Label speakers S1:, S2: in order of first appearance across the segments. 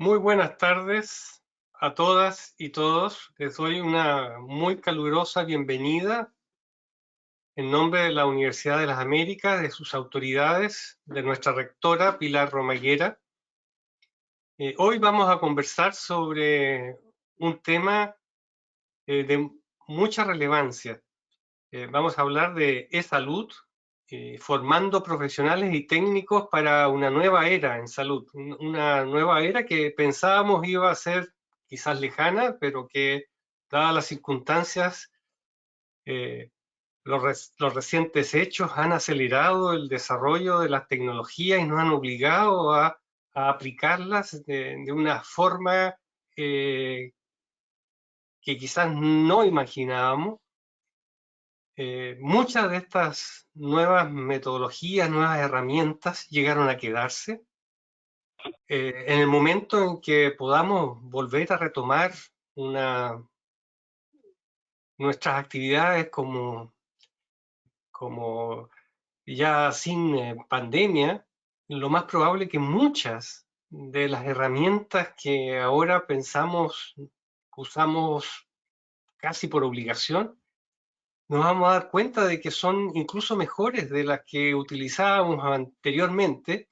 S1: Muy buenas tardes a todas y todos. Les doy una muy calurosa bienvenida en nombre de la Universidad de las Américas, de sus autoridades, de nuestra rectora Pilar Romaguera. Hoy vamos a conversar sobre un tema de mucha relevancia. Vamos a hablar de e-salud, formando profesionales y técnicos para una nueva era en salud, una nueva era que pensábamos iba a ser quizás lejana, pero que, dadas las circunstancias, eh, los recientes hechos han acelerado el desarrollo de las tecnologías y nos han obligado a aplicarlas de una forma que quizás no imaginábamos. Muchas de estas nuevas metodologías, nuevas herramientas llegaron a quedarse. En el momento en que podamos volver a retomar nuestras actividades como ya sin pandemia, lo más probable es que muchas de las herramientas que ahora pensamos, usamos casi por obligación, nos vamos a dar cuenta de que son incluso mejores de las que utilizábamos anteriormente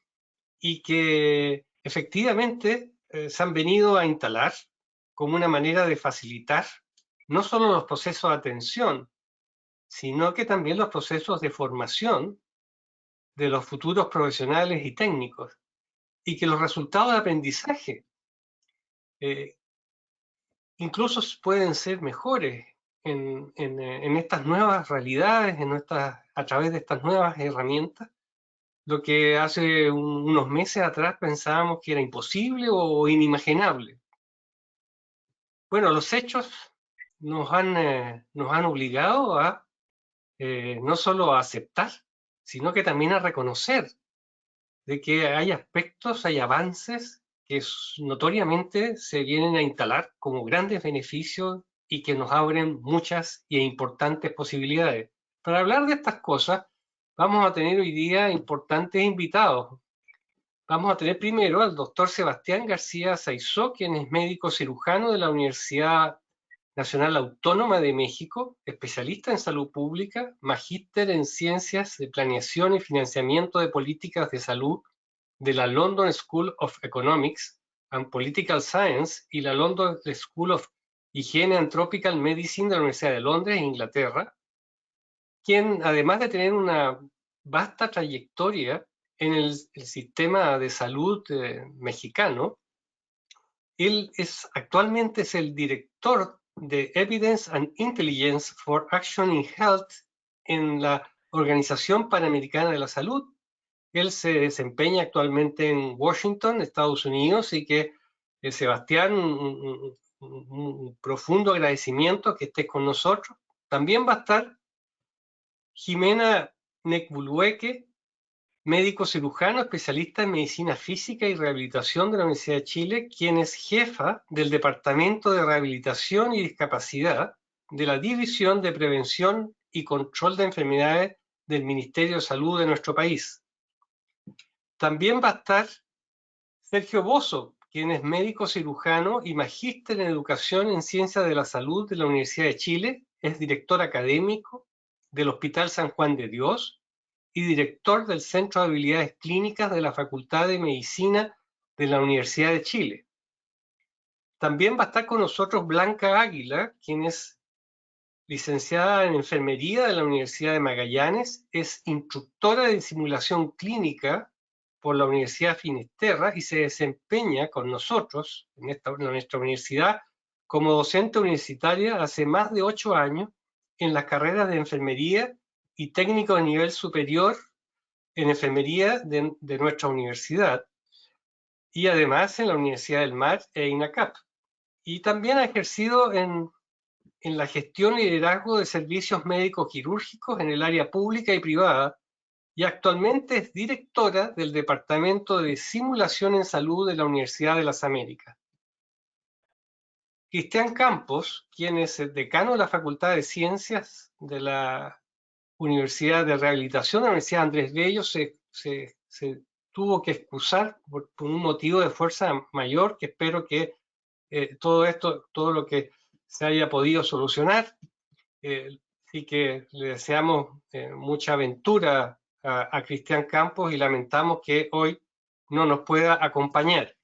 S1: y que efectivamente se han venido a instalar como una manera de facilitar no solo los procesos de atención, sino que también los procesos de formación de los futuros profesionales y técnicos, y que los resultados de aprendizaje eh, incluso pueden ser mejores en estas nuevas realidades, a través de estas nuevas herramientas, lo que hace unos meses atrás pensábamos que era imposible o inimaginable. Bueno, los hechos nos han obligado a no solo a aceptar, sino que también a reconocer de que hay aspectos, hay avances que notoriamente se vienen a instalar como grandes beneficios y que nos abren muchas e importantes posibilidades. Para hablar de estas cosas, vamos a tener hoy día importantes invitados. Vamos a tener primero al doctor Sebastián García Saizó, quien es médico cirujano de la Universidad Nacional Autónoma de México, especialista en salud pública, magíster en ciencias de planeación y financiamiento de políticas de salud de la London School of Economics and Political Science y la London School of Hygiene and Tropical Medicine de la Universidad de Londres, Inglaterra, quien además de tener una vasta trayectoria en el sistema de salud mexicano, él actualmente es el director de Evidence and Intelligence for Action in Health en la Organización Panamericana de la Salud. Él se desempeña actualmente en Washington, Estados Unidos, y que Sebastián, un profundo agradecimiento que estés con nosotros. También va a estar Jimena Necbulueque, médico cirujano, especialista en medicina física y rehabilitación de la Universidad de Chile, quien es jefa del Departamento de Rehabilitación y Discapacidad de la División de Prevención y Control de Enfermedades del Ministerio de Salud de nuestro país. También va a estar Sergio Bozo, quien es médico cirujano y magíster en educación en ciencias de la salud de la Universidad de Chile, es director académico del Hospital San Juan de Dios y director del Centro de Habilidades Clínicas de la Facultad de Medicina de la Universidad de Chile. También va a estar con nosotros Blanca Águila, quien es licenciada en Enfermería de la Universidad de Magallanes, es instructora de simulación clínica por la Universidad Finisterra y se desempeña con nosotros en nuestra universidad como docente universitaria hace más de 8 años en las carreras de enfermería y técnico de nivel superior en enfermería de nuestra universidad y además en la Universidad del Mar e INACAP. Y también ha ejercido en la gestión y liderazgo de servicios médicos quirúrgicos en el área pública y privada, y actualmente es directora del Departamento de Simulación en Salud de la Universidad de las Américas. Cristian Campos, quien es el decano de la Facultad de Ciencias de la Universidad de Rehabilitación de la Universidad Andrés Bello, se tuvo que excusar por un motivo de fuerza mayor, que espero que todo esto, todo lo que se haya podido solucionar. Así que le deseamos mucha aventura a Cristian Campos y lamentamos que hoy no nos pueda acompañar.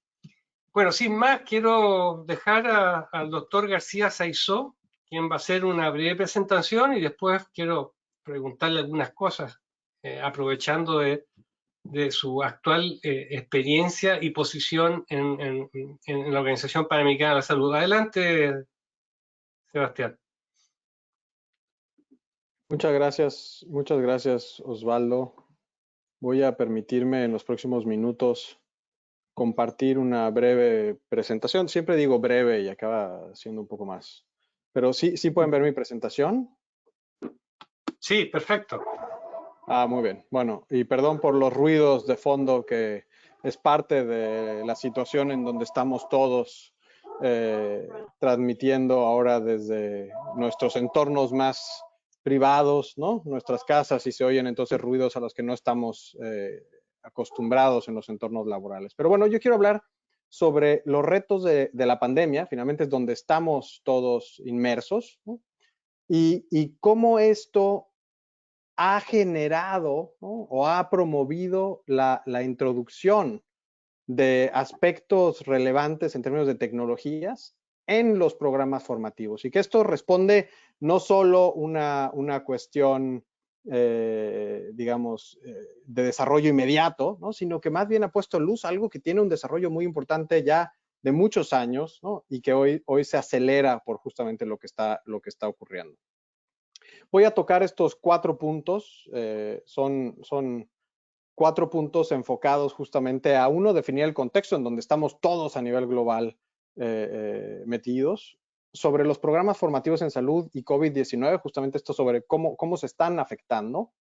S1: Bueno, sin más, quiero dejar al doctor García Saizó, quien va a hacer una breve presentación y después quiero preguntarle algunas cosas, aprovechando de su actual experiencia y posición en la Organización Panamericana de la Salud. Adelante, Sebastián.
S2: Muchas gracias, Osvaldo. Voy a permitirme en los próximos minutos compartir una breve presentación. Siempre digo breve y acaba siendo un poco más. Pero sí pueden ver mi presentación.
S1: Sí, perfecto.
S2: Muy bien. Bueno, y perdón por los ruidos de fondo, que es parte de la situación en donde estamos todos transmitiendo ahora desde nuestros entornos más privados, ¿no? Nuestras casas, y se oyen entonces ruidos a los que no estamos acostumbrados en los entornos laborales. Pero bueno, yo quiero hablar sobre los retos de la pandemia. Finalmente es donde estamos todos inmersos, ¿no? Y cómo esto ha generado, ¿no? O ha promovido la introducción de aspectos relevantes en términos de tecnologías en los programas formativos, y que esto responde no solo una cuestión, digamos, de desarrollo inmediato, ¿no? Sino que más bien ha puesto en luz algo que tiene un desarrollo muy importante ya de muchos años, ¿no? Y que hoy se acelera por justamente lo que está ocurriendo. Voy a tocar estos 4 puntos. Son 4 puntos enfocados justamente a uno, definir el contexto en donde estamos todos a nivel global metidos, sobre los programas formativos en salud y COVID-19, justamente esto sobre cómo se están afectando,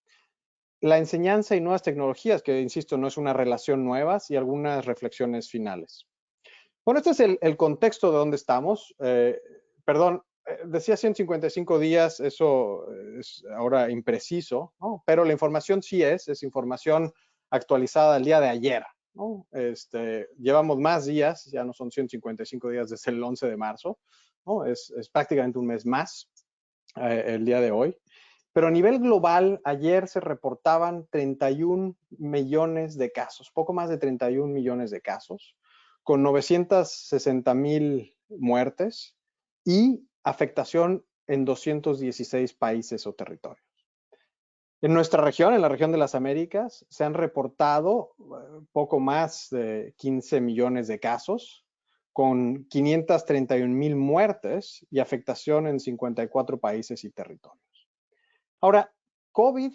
S2: la enseñanza y nuevas tecnologías, que insisto, no es una relación nueva, y algunas reflexiones finales. Bueno, este es el contexto de donde estamos. Perdón, decía 155 días, eso es ahora impreciso, ¿no? Pero la información sí es información actualizada el día de ayer, ¿no? Llevamos más días, ya no son 155 días desde el 11 de marzo, ¿no? Es prácticamente un mes más el día de hoy. Pero a nivel global, ayer se reportaban 31 millones de casos, poco más de 31 millones de casos, con 960,000 muertes y afectación en 216 países o territorios. En nuestra región, en la región de las Américas, se han reportado poco más de 15 millones de casos, con 531,000 muertes y afectación en 54 países y territorios. Ahora, COVID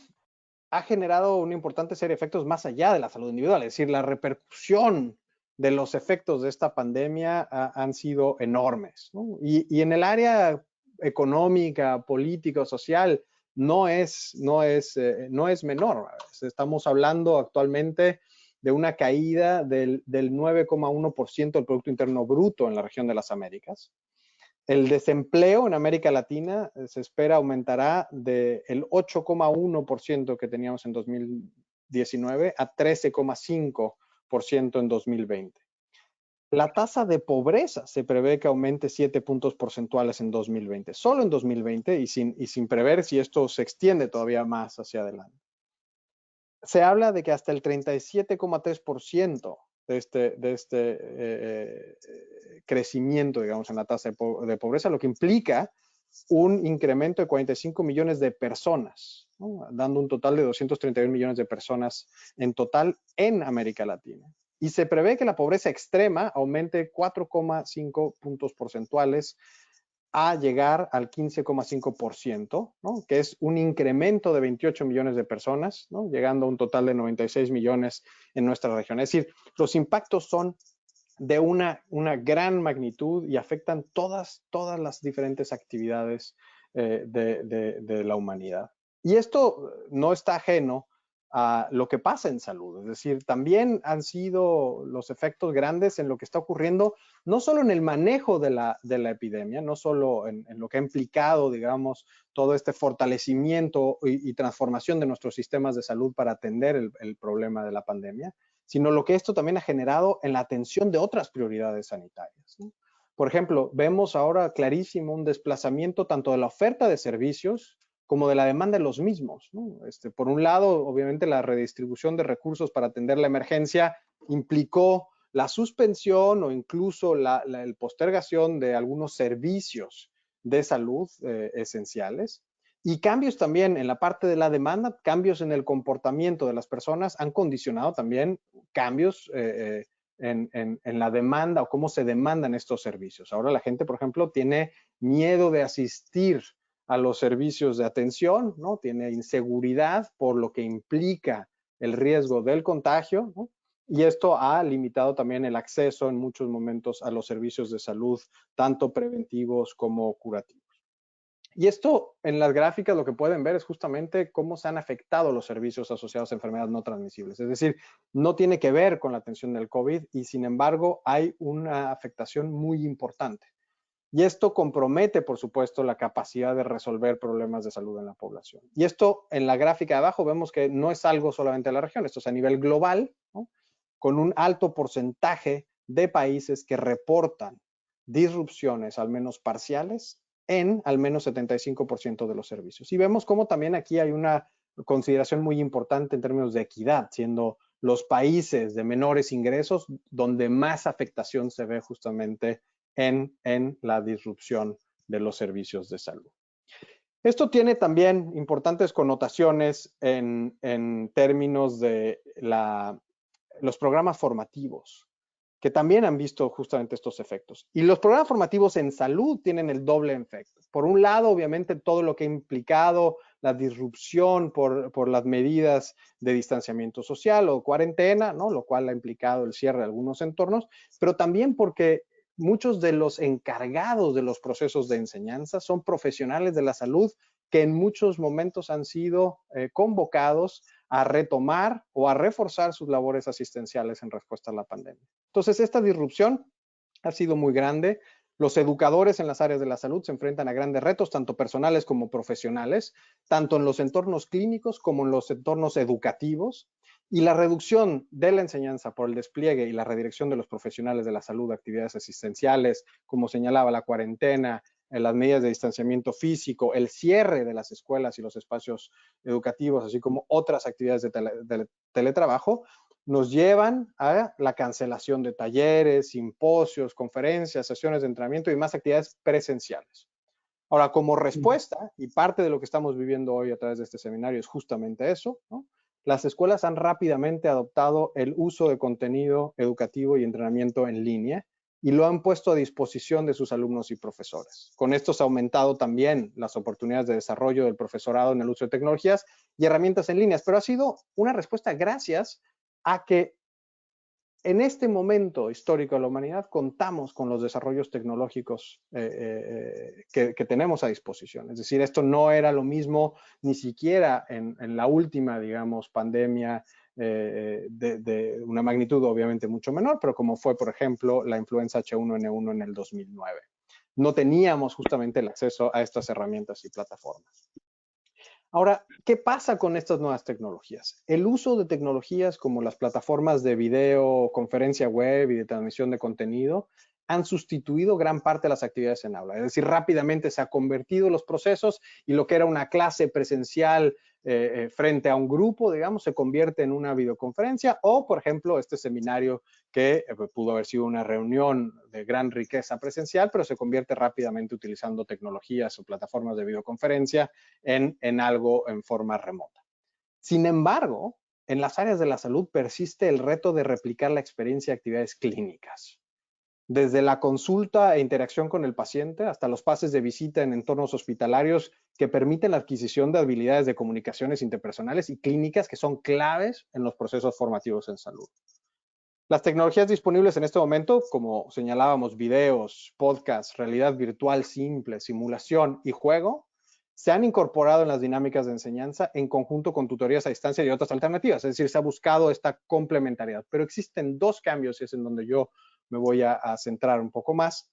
S2: ha generado una importante serie de efectos más allá de la salud individual, es decir, la repercusión de los efectos de esta pandemia han sido enormes, ¿no? Y en el área económica, política, social, no es menor. Estamos hablando actualmente de una caída del 9,1% del Producto Interno Bruto en la región de las Américas. El desempleo en América Latina se espera aumentará del 8,1% que teníamos en 2019 a 13,5% en 2020. La tasa de pobreza se prevé que aumente 7 puntos porcentuales en 2020, solo en 2020, y sin prever si esto se extiende todavía más hacia adelante. Se habla de que hasta el 37,3% de este crecimiento, digamos, en la tasa de pobreza, lo que implica un incremento de 45 millones de personas, ¿no? Dando un total de 231 millones de personas en total en América Latina. Y se prevé que la pobreza extrema aumente 4,5 puntos porcentuales a llegar al 15,5%, ¿no? Que es un incremento de 28 millones de personas, ¿no? Llegando a un total de 96 millones en nuestra región. Es decir, los impactos son de una gran magnitud y afectan todas las diferentes actividades de la humanidad. Y esto no está ajeno a lo que pasa en salud, es decir, también han sido los efectos grandes en lo que está ocurriendo, no solo en el manejo de la epidemia, no solo en lo que ha implicado, digamos, todo este fortalecimiento y transformación de nuestros sistemas de salud para atender el problema de la pandemia, sino lo que esto también ha generado en la atención de otras prioridades sanitarias, ¿no? Por ejemplo, vemos ahora clarísimo un desplazamiento tanto de la oferta de servicios como de la demanda de los mismos, ¿no? Por un lado, obviamente, la redistribución de recursos para atender la emergencia implicó la suspensión o incluso el postergación de algunos servicios de salud esenciales. Y cambios también en la parte de la demanda, cambios en el comportamiento de las personas han condicionado también cambios en la demanda o cómo se demandan estos servicios. Ahora la gente, por ejemplo, tiene miedo de asistir a los servicios de atención, ¿no? Tiene inseguridad por lo que implica el riesgo del contagio, ¿no? Y esto ha limitado también el acceso en muchos momentos a los servicios de salud, tanto preventivos como curativos. Y esto en las gráficas lo que pueden ver es justamente cómo se han afectado los servicios asociados a enfermedades no transmisibles. Es decir, no tiene que ver con la atención del COVID y sin embargo hay una afectación muy importante. Y esto compromete, por supuesto, la capacidad de resolver problemas de salud en la población. Y esto en la gráfica de abajo vemos que no es algo solamente de la región, esto es a nivel global, ¿no? Con un alto porcentaje de países que reportan disrupciones, al menos parciales, en al menos 75% de los servicios. Y vemos cómo también aquí hay una consideración muy importante en términos de equidad, siendo los países de menores ingresos donde más afectación se ve justamente en la disrupción de los servicios de salud. Esto tiene también importantes connotaciones en términos de los programas formativos, que también han visto justamente estos efectos. Y los programas formativos en salud tienen el doble efecto. Por un lado, obviamente, todo lo que ha implicado la disrupción por las medidas de distanciamiento social o cuarentena, ¿no? Lo cual ha implicado el cierre de algunos entornos, pero también porque muchos de los encargados de los procesos de enseñanza son profesionales de la salud que en muchos momentos han sido convocados a retomar o a reforzar sus labores asistenciales en respuesta a la pandemia. Entonces, esta disrupción ha sido muy grande. Los educadores en las áreas de la salud se enfrentan a grandes retos, tanto personales como profesionales, tanto en los entornos clínicos como en los entornos educativos. Y la reducción de la enseñanza por el despliegue y la redirección de los profesionales de la salud a actividades asistenciales, como señalaba la cuarentena, las medidas de distanciamiento físico, el cierre de las escuelas y los espacios educativos, así como otras actividades de teletrabajo, nos llevan a la cancelación de talleres, simposios, conferencias, sesiones de entrenamiento y más actividades presenciales. Ahora, como respuesta, y parte de lo que estamos viviendo hoy a través de este seminario es justamente eso, ¿no? Las escuelas han rápidamente adoptado el uso de contenido educativo y entrenamiento en línea y lo han puesto a disposición de sus alumnos y profesores. Con esto se ha aumentado también las oportunidades de desarrollo del profesorado en el uso de tecnologías y herramientas en línea, pero ha sido una respuesta gracias a que en este momento histórico de la humanidad contamos con los desarrollos tecnológicos que tenemos a disposición. Es decir, esto no era lo mismo ni siquiera en la última, digamos, pandemia de una magnitud obviamente mucho menor, pero como fue, por ejemplo, la influenza H1N1 en el 2009. No teníamos justamente el acceso a estas herramientas y plataformas. Ahora, ¿qué pasa con estas nuevas tecnologías? El uso de tecnologías como las plataformas de video, conferencia web y de transmisión de contenido han sustituido gran parte de las actividades en aula. Es decir, rápidamente se ha convertido los procesos y lo que era una clase presencial frente a un grupo, digamos, se convierte en una videoconferencia o, por ejemplo, este seminario que pudo haber sido una reunión de gran riqueza presencial, pero se convierte rápidamente utilizando tecnologías o plataformas de videoconferencia en algo en forma remota. Sin embargo, en las áreas de la salud persiste el reto de replicar la experiencia de actividades clínicas. Desde la consulta e interacción con el paciente hasta los pases de visita en entornos hospitalarios que permiten la adquisición de habilidades de comunicaciones interpersonales y clínicas que son claves en los procesos formativos en salud. Las tecnologías disponibles en este momento, como señalábamos, videos, podcasts, realidad virtual simple, simulación y juego, se han incorporado en las dinámicas de enseñanza en conjunto con tutorías a distancia y otras alternativas. Es decir, se ha buscado esta complementariedad. Pero existen dos cambios, y es en donde yo me voy a centrar un poco más,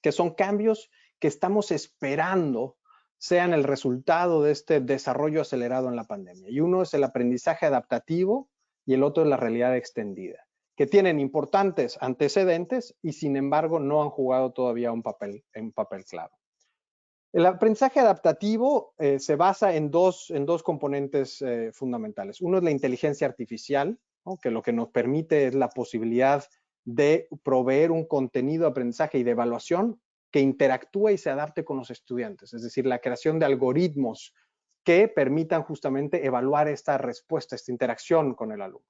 S2: que son cambios que estamos esperando sean el resultado de este desarrollo acelerado en la pandemia. Y uno es el aprendizaje adaptativo y el otro es la realidad extendida, que tienen importantes antecedentes y sin embargo no han jugado todavía un papel clave. El aprendizaje adaptativo se basa en dos componentes fundamentales. Uno es la inteligencia artificial, ¿no? Que lo que nos permite es la posibilidad de proveer un contenido de aprendizaje y de evaluación que interactúe y se adapte con los estudiantes, es decir, la creación de algoritmos que permitan justamente evaluar esta respuesta, esta interacción con el alumno.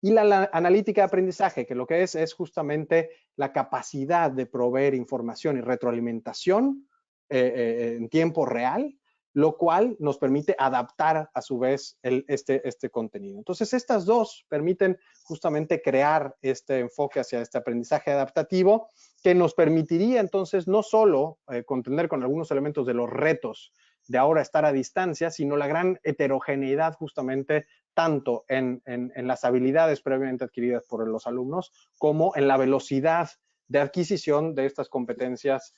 S2: Y la analítica de aprendizaje, que lo que es justamente la capacidad de proveer información y retroalimentación en tiempo real, lo cual nos permite adaptar a su vez este contenido. Entonces, estas dos permiten justamente crear este enfoque hacia este aprendizaje adaptativo que nos permitiría entonces no solo contender con algunos elementos de los retos de ahora estar a distancia, sino la gran heterogeneidad justamente tanto en las habilidades previamente adquiridas por los alumnos como en la velocidad de adquisición de estas competencias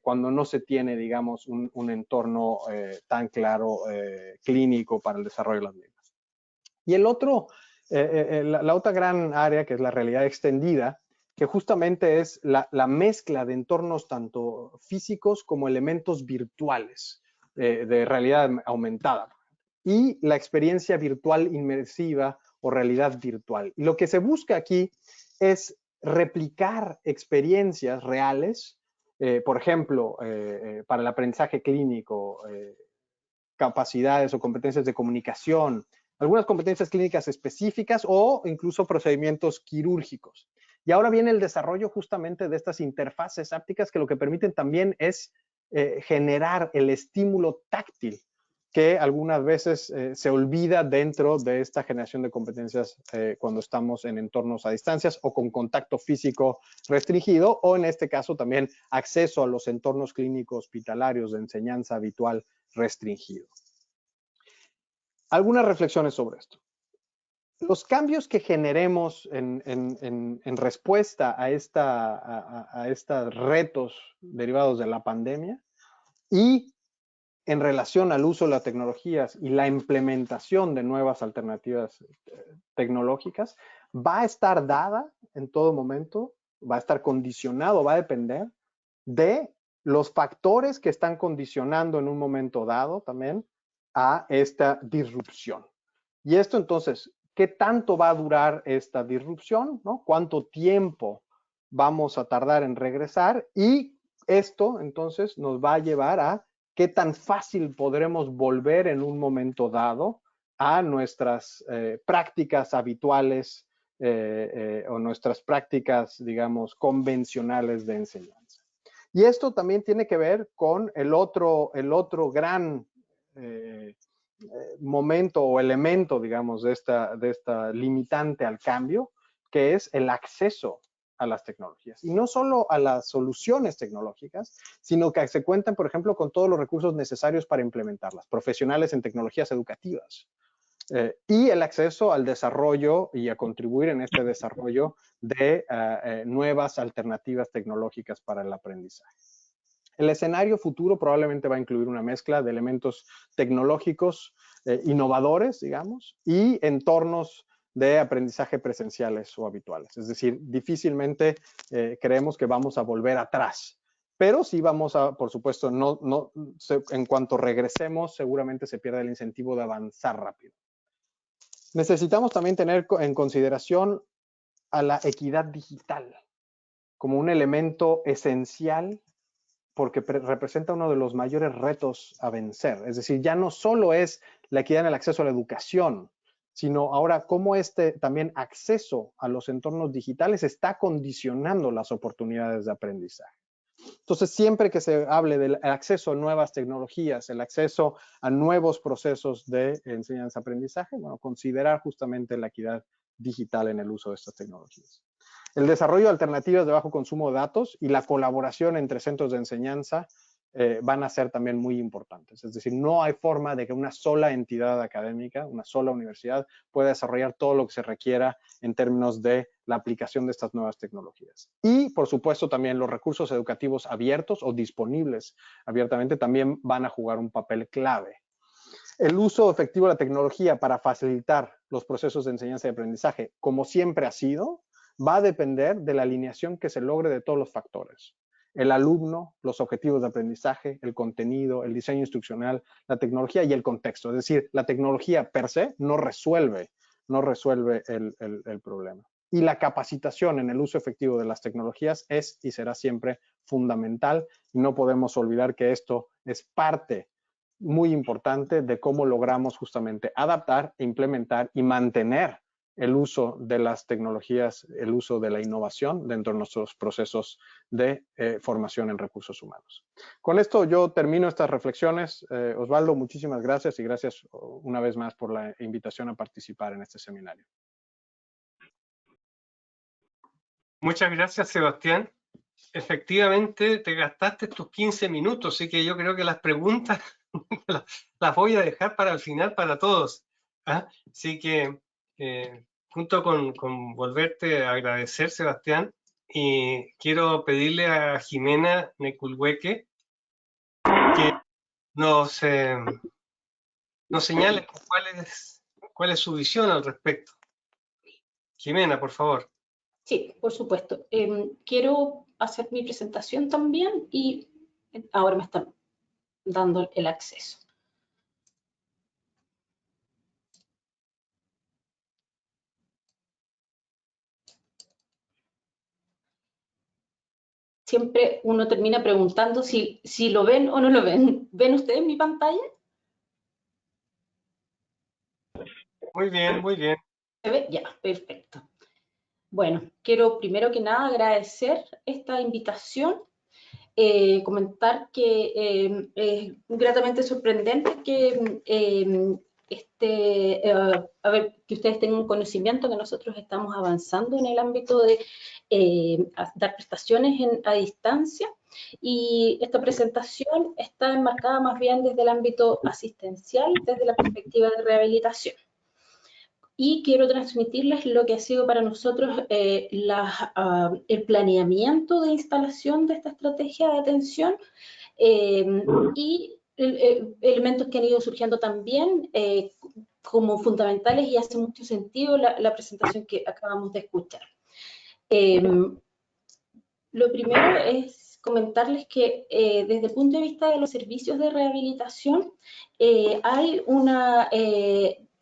S2: cuando no se tiene, digamos, un entorno tan claro clínico para el desarrollo de las mismas. Y el otro, la otra gran área, que es la realidad extendida, que justamente es la mezcla de entornos tanto físicos como elementos virtuales de realidad aumentada y la experiencia virtual inmersiva o realidad virtual. Y lo que se busca aquí es replicar experiencias reales, por ejemplo, para el aprendizaje clínico, capacidades o competencias de comunicación, algunas competencias clínicas específicas o incluso procedimientos quirúrgicos. Y ahora viene el desarrollo justamente de estas interfaces ápticas que lo que permiten también es generar el estímulo táctil que algunas veces se olvida dentro de esta generación de competencias cuando estamos en entornos a distancias o con contacto físico restringido o en este caso también acceso a los entornos clínicos hospitalarios de enseñanza habitual restringido. Algunas reflexiones sobre esto. Los cambios que generemos en respuesta a estos retos derivados de la pandemia y en relación al uso de las tecnologías y la implementación de nuevas alternativas tecnológicas, va a estar dada en todo momento, va a estar condicionado, va a depender de los factores que están condicionando en un momento dado también a esta disrupción. Y esto entonces, ¿qué tanto va a durar esta disrupción? ¿No? ¿Cuánto tiempo vamos a tardar en regresar? Y esto entonces nos va a llevar a qué tan fácil podremos volver en un momento dado a nuestras prácticas habituales o nuestras prácticas, digamos, convencionales de enseñanza. Y esto también tiene que ver con el otro gran momento o elemento, digamos, de esta limitante al cambio, que es el acceso a las tecnologías. Y no solo a las soluciones tecnológicas, sino que se cuentan, por ejemplo, con todos los recursos necesarios para implementarlas, profesionales en tecnologías educativas, y el acceso al desarrollo y a contribuir en este desarrollo de nuevas alternativas tecnológicas para el aprendizaje. El escenario futuro probablemente va a incluir una mezcla de elementos tecnológicos innovadores, digamos, y entornos de aprendizaje presenciales o habituales. Es decir, difícilmente creemos que vamos a volver atrás, pero sí vamos a, por supuesto, en cuanto regresemos, seguramente se pierde el incentivo de avanzar rápido. Necesitamos también tener en consideración a la equidad digital como un elemento esencial porque representa uno de los mayores retos a vencer. Es decir, ya no solo es la equidad en el acceso a la educación, sino ahora cómo este también acceso a los entornos digitales está condicionando las oportunidades de aprendizaje. Entonces, siempre que se hable del acceso a nuevas tecnologías, el acceso a nuevos procesos de enseñanza-aprendizaje, bueno, considerar justamente la equidad digital en el uso de estas tecnologías. El desarrollo de alternativas de bajo consumo de datos y la colaboración entre centros de enseñanza van a ser también muy importantes. Es decir, no hay forma de que una sola entidad académica, una sola universidad, pueda desarrollar todo lo que se requiera en términos de la aplicación de estas nuevas tecnologías. Y, por supuesto, también los recursos educativos abiertos o disponibles abiertamente también van a jugar un papel clave. El uso efectivo de la tecnología para facilitar los procesos de enseñanza y aprendizaje, como siempre ha sido, va a depender de la alineación que se logre de todos los factores. El alumno, los objetivos de aprendizaje, el contenido, el diseño instruccional, la tecnología y el contexto. Es decir, la tecnología per se no resuelve el problema. Y la capacitación en el uso efectivo de las tecnologías es y será siempre fundamental. Y no podemos olvidar que esto es parte muy importante de cómo logramos justamente adaptar, implementar y mantener el uso de las tecnologías, el uso de la innovación dentro de nuestros procesos de formación en recursos humanos. Con esto yo termino estas reflexiones. Osvaldo, muchísimas gracias y gracias una vez más por la invitación a participar en este seminario.
S1: Muchas gracias, Sebastián. Efectivamente, te gastaste tus 15 minutos, así que yo creo que las preguntas las voy a dejar para el final para todos. ¿Ah? Así que, junto con volverte a agradecer, Sebastián, y quiero pedirle a Jimena Neculhueque que nos, nos señale cuál es su visión al respecto. Jimena, por favor.
S3: Sí, por supuesto. Quiero hacer mi presentación también y ahora me están dando el acceso. Siempre uno termina preguntando si lo ven o no lo ven. ¿Ven ustedes mi pantalla?
S1: Muy bien, muy bien.
S3: ¿Se ve? Ya, perfecto. Bueno, quiero primero que nada agradecer esta invitación, comentar que es gratamente sorprendente que, que ustedes tengan conocimiento que nosotros estamos avanzando en el ámbito de dar prestaciones a distancia, y esta presentación está enmarcada más bien desde el ámbito asistencial, desde la perspectiva de rehabilitación. Y quiero transmitirles lo que ha sido para nosotros el planeamiento de instalación de esta estrategia de atención y elementos que han ido surgiendo también como fundamentales, y hace mucho sentido la presentación que acabamos de escuchar. Lo primero es comentarles que desde el punto de vista de los servicios de rehabilitación hay una...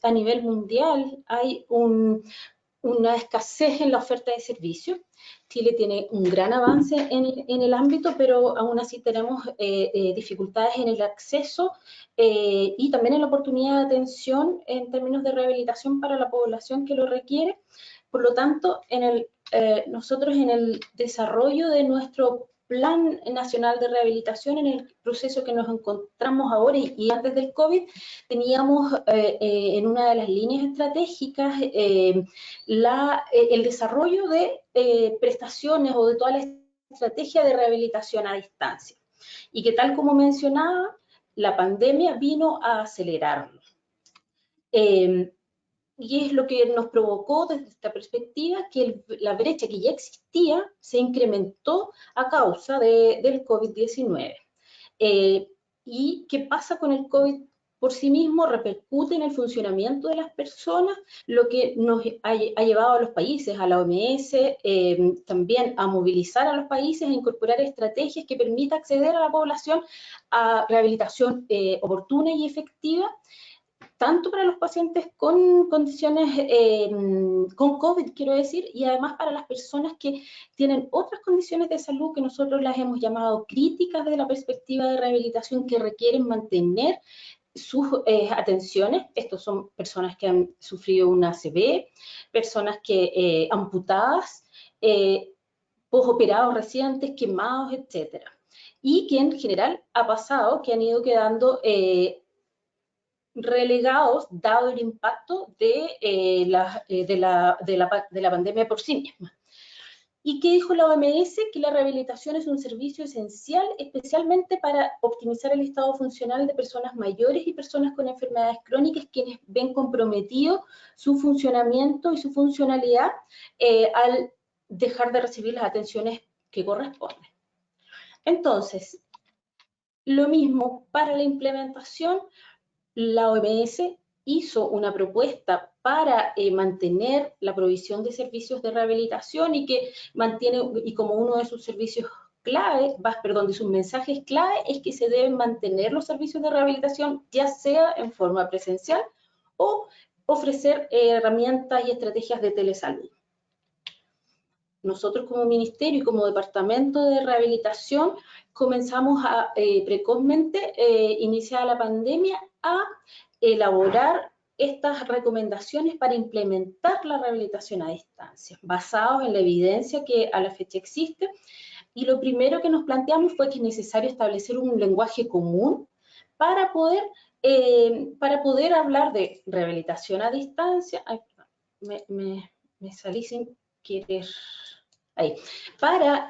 S3: a nivel mundial hay una escasez en la oferta de servicios. Chile tiene un gran avance en el ámbito, pero aún así tenemos dificultades en el acceso y también en la oportunidad de atención en términos de rehabilitación para la población que lo requiere. Por lo tanto, nosotros en el desarrollo de nuestro Plan Nacional de Rehabilitación, en el proceso que nos encontramos ahora y antes del COVID, teníamos en una de las líneas estratégicas el desarrollo de prestaciones o de toda la estrategia de rehabilitación a distancia. Y que, tal como mencionaba, la pandemia vino a acelerarlo. Y es lo que nos provocó desde esta perspectiva que la brecha que ya existía se incrementó a causa del COVID-19. ¿Y qué pasa con el COVID por sí mismo? Repercute en el funcionamiento de las personas, lo que nos ha llevado a los países, a la OMS, también a movilizar a los países, a incorporar estrategias que permitan acceder a la población a rehabilitación oportuna y efectiva, tanto para los pacientes con condiciones, con COVID, quiero decir, y además para las personas que tienen otras condiciones de salud que nosotros las hemos llamado críticas desde la perspectiva de rehabilitación, que requieren mantener sus atenciones. Estos son personas que han sufrido una ACV, personas que amputadas, posoperados recientes, quemados, etc. Y que en general ha pasado que han ido quedando relegados, dado el impacto de la pandemia por sí misma. ¿Y qué dijo la OMS? Que la rehabilitación es un servicio esencial, especialmente para optimizar el estado funcional de personas mayores y personas con enfermedades crónicas, quienes ven comprometido su funcionamiento y su funcionalidad al dejar de recibir las atenciones que corresponden. Entonces, lo mismo para la implementación. la OMS hizo una propuesta para mantener la provisión de servicios de rehabilitación y que mantiene, y como uno de sus servicios clave, de sus mensajes clave, es que se deben mantener los servicios de rehabilitación, ya sea en forma presencial o ofrecer herramientas y estrategias de telesalud. Nosotros como ministerio y como departamento de rehabilitación comenzamos precozmente, iniciada la pandemia, a elaborar estas recomendaciones para implementar la rehabilitación a distancia, basados en la evidencia que a la fecha existe. Y lo primero que nos planteamos fue que es necesario establecer un lenguaje común para poder hablar de rehabilitación a distancia. Ay, me salí sin querer. Ahí. Para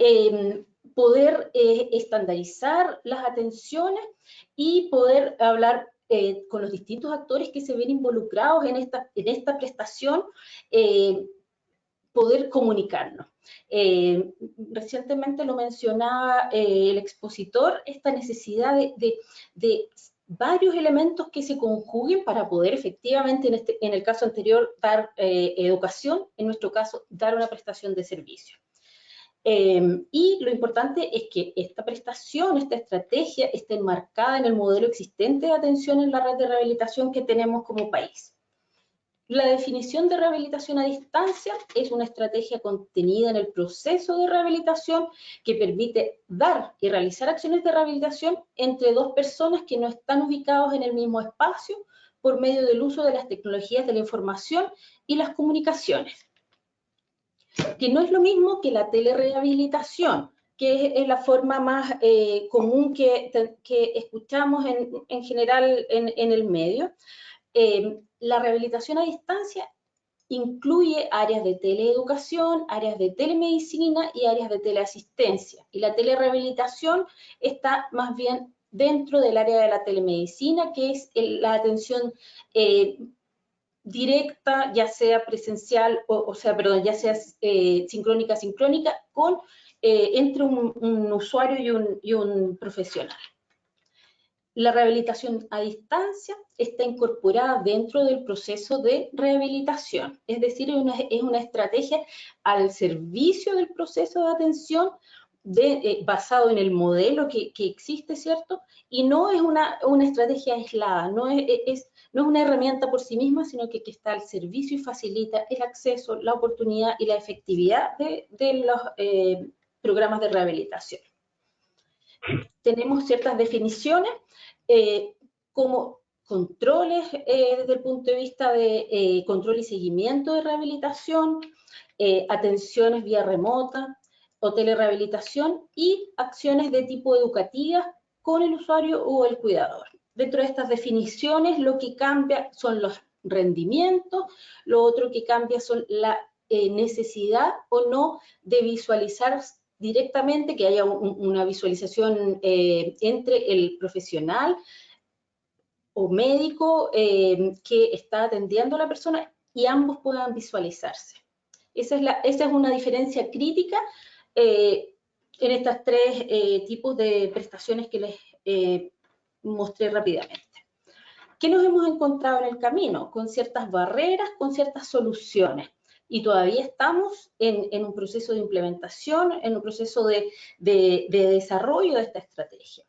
S3: poder estandarizar las atenciones y poder hablar con los distintos actores que se ven involucrados en esta prestación, poder comunicarnos. Recientemente lo mencionaba el expositor, esta necesidad de varios elementos que se conjuguen para poder efectivamente, en el caso anterior, dar educación, en nuestro caso, dar una prestación de servicio. Y lo importante es que esta prestación, esta estrategia, esté enmarcada en el modelo existente de atención en la red de rehabilitación que tenemos como país. La definición de rehabilitación a distancia es una estrategia contenida en el proceso de rehabilitación que permite dar y realizar acciones de rehabilitación entre dos personas que no están ubicados en el mismo espacio por medio del uso de las tecnologías de la información y las comunicaciones, que no es lo mismo que la telerehabilitación, que es la forma más común que escuchamos en general en el medio. La rehabilitación a distancia incluye áreas de teleeducación, áreas de telemedicina y áreas de teleasistencia. Y la telerehabilitación está más bien dentro del área de la telemedicina, que es la atención directa, ya sea presencial, ya sea sincrónica, entre un usuario y un profesional. La rehabilitación a distancia está incorporada dentro del proceso de rehabilitación, es decir, es una estrategia al servicio del proceso de atención basado en el modelo que existe, ¿cierto? Y no es una estrategia aislada, no es una herramienta por sí misma, sino que está al servicio y facilita el acceso, la oportunidad y la efectividad de los programas de rehabilitación. Tenemos ciertas definiciones como controles desde el punto de vista de control y seguimiento de rehabilitación, atenciones vía remota o telerehabilitación y acciones de tipo educativa con el usuario o el cuidador. Dentro de estas definiciones lo que cambia son los rendimientos, lo otro que cambia son la necesidad o no de visualizar directamente, que haya una visualización entre el profesional o médico que está atendiendo a la persona y ambos puedan visualizarse. Esa es una diferencia crítica en estas tres tipos de prestaciones que les mostré rápidamente. ¿Qué nos hemos encontrado en el camino? Con ciertas barreras, con ciertas soluciones. Y todavía estamos en un proceso de implementación, en un proceso de desarrollo de esta estrategia.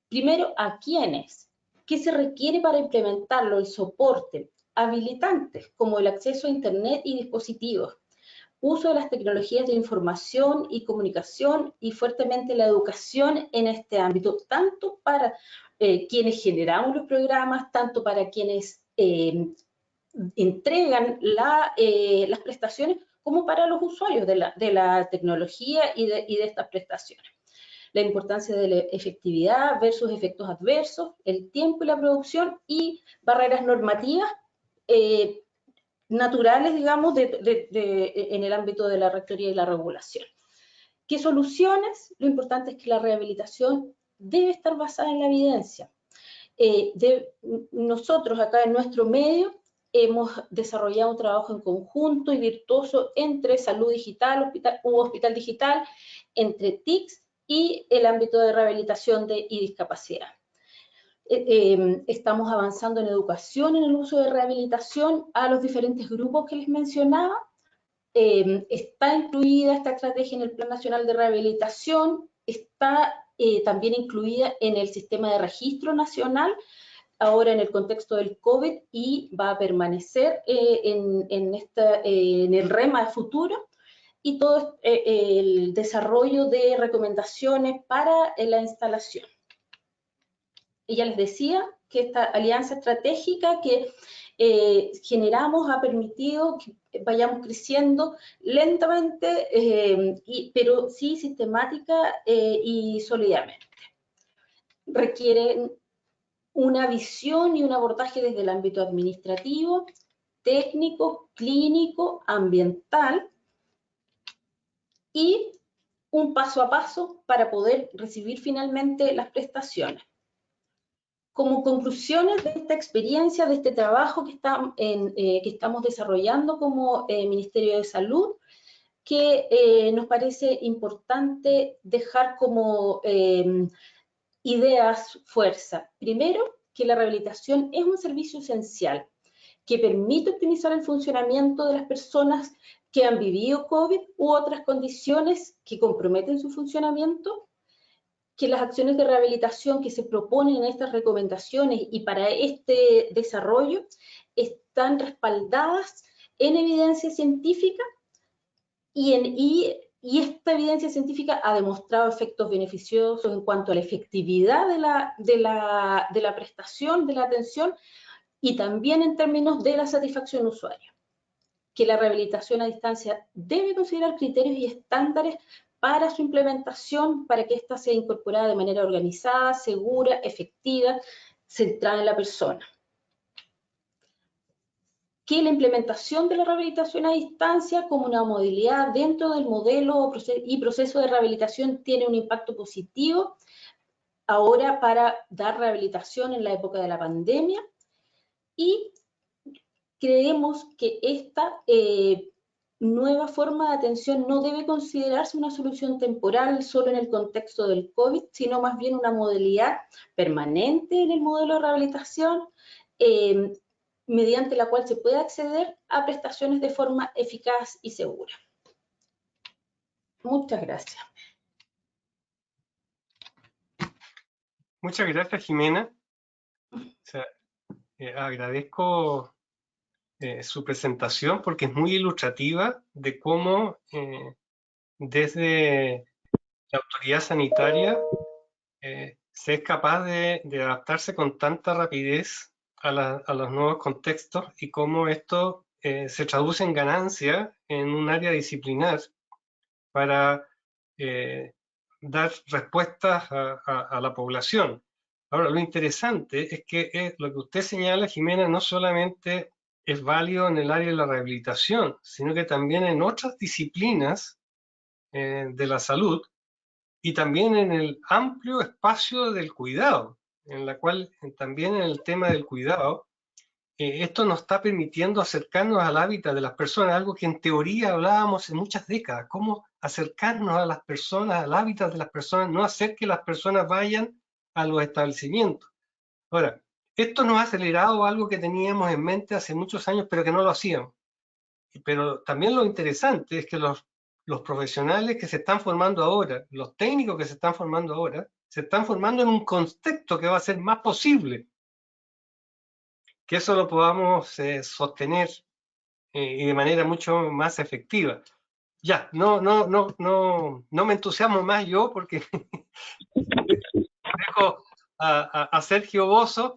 S3: Primero, ¿a quiénes? ¿Qué se requiere para implementarlo? El soporte, habilitantes, como el acceso a Internet y dispositivos, uso de las tecnologías de información y comunicación y fuertemente la educación en este ámbito, tanto para quienes generamos los programas, tanto para quienes entregan las prestaciones, como para los usuarios de la tecnología y de estas prestaciones. La importancia de la efectividad versus efectos adversos, el tiempo y la producción y barreras normativas naturales, digamos, en el ámbito de la rectoría y la regulación. ¿Qué soluciones? Lo importante es que la rehabilitación debe estar basada en la evidencia. Nosotros acá en nuestro medio hemos desarrollado un trabajo en conjunto y virtuoso entre salud digital, hospital digital, entre TICS y el ámbito de rehabilitación y discapacidad. Estamos avanzando en educación en el uso de rehabilitación a los diferentes grupos que les mencionaba. Está incluida esta estrategia en el Plan Nacional de Rehabilitación, está también incluida en el sistema de registro nacional, ahora en el contexto del COVID, y va a permanecer en el REMA de futuro, y todo el desarrollo de recomendaciones para la instalación. Y ya les decía que esta alianza estratégica que generamos ha permitido que vayamos creciendo lentamente, pero sí sistemática y sólidamente. Requieren una visión y un abordaje desde el ámbito administrativo, técnico, clínico, ambiental, y un paso a paso para poder recibir finalmente las prestaciones. Como conclusiones de esta experiencia, de este trabajo que estamos desarrollando como Ministerio de Salud, que nos parece importante dejar como ideas fuerza. Primero, que la rehabilitación es un servicio esencial que permite optimizar el funcionamiento de las personas que han vivido COVID u otras condiciones que comprometen su funcionamiento, que las acciones de rehabilitación que se proponen en estas recomendaciones y para este desarrollo están respaldadas en evidencia científica, y esta evidencia científica ha demostrado efectos beneficiosos en cuanto a la efectividad de la prestación, de la atención, y también en términos de la satisfacción usuaria. Que la rehabilitación a distancia debe considerar criterios y estándares para su implementación, para que ésta sea incorporada de manera organizada, segura, efectiva, centrada en la persona. Que la implementación de la rehabilitación a distancia como una modalidad dentro del modelo y proceso de rehabilitación tiene un impacto positivo ahora para dar rehabilitación en la época de la pandemia, y creemos que esta nueva forma de atención no debe considerarse una solución temporal solo en el contexto del COVID, sino más bien una modalidad permanente en el modelo de rehabilitación, mediante la cual se puede acceder a prestaciones de forma eficaz y segura. Muchas gracias.
S1: Muchas gracias, Jimena. Agradezco su presentación porque es muy ilustrativa de cómo desde la autoridad sanitaria se es capaz de adaptarse con tanta rapidez a los nuevos contextos, y cómo esto se traduce en ganancia en un área disciplinar para dar respuestas a la población. Ahora, lo interesante es que lo que usted señala, Jimena, no solamente es válido en el área de la rehabilitación, sino que también en otras disciplinas de la salud, y también en el amplio espacio del cuidado, en la cual también en el tema del cuidado, esto nos está permitiendo acercarnos al hábitat de las personas, algo que en teoría hablábamos en muchas décadas, cómo acercarnos a las personas, al hábitat de las personas, no hacer que las personas vayan a los establecimientos. Ahora, esto nos ha acelerado algo que teníamos en mente hace muchos años, pero que no lo hacíamos. Pero también lo interesante es que los profesionales que se están formando ahora, los técnicos que se están formando ahora, se están formando en un contexto que va a ser más posible que eso lo podamos sostener y de manera mucho más efectiva. Ya, no me entusiasmo más yo, porque dejo a Sergio Bozo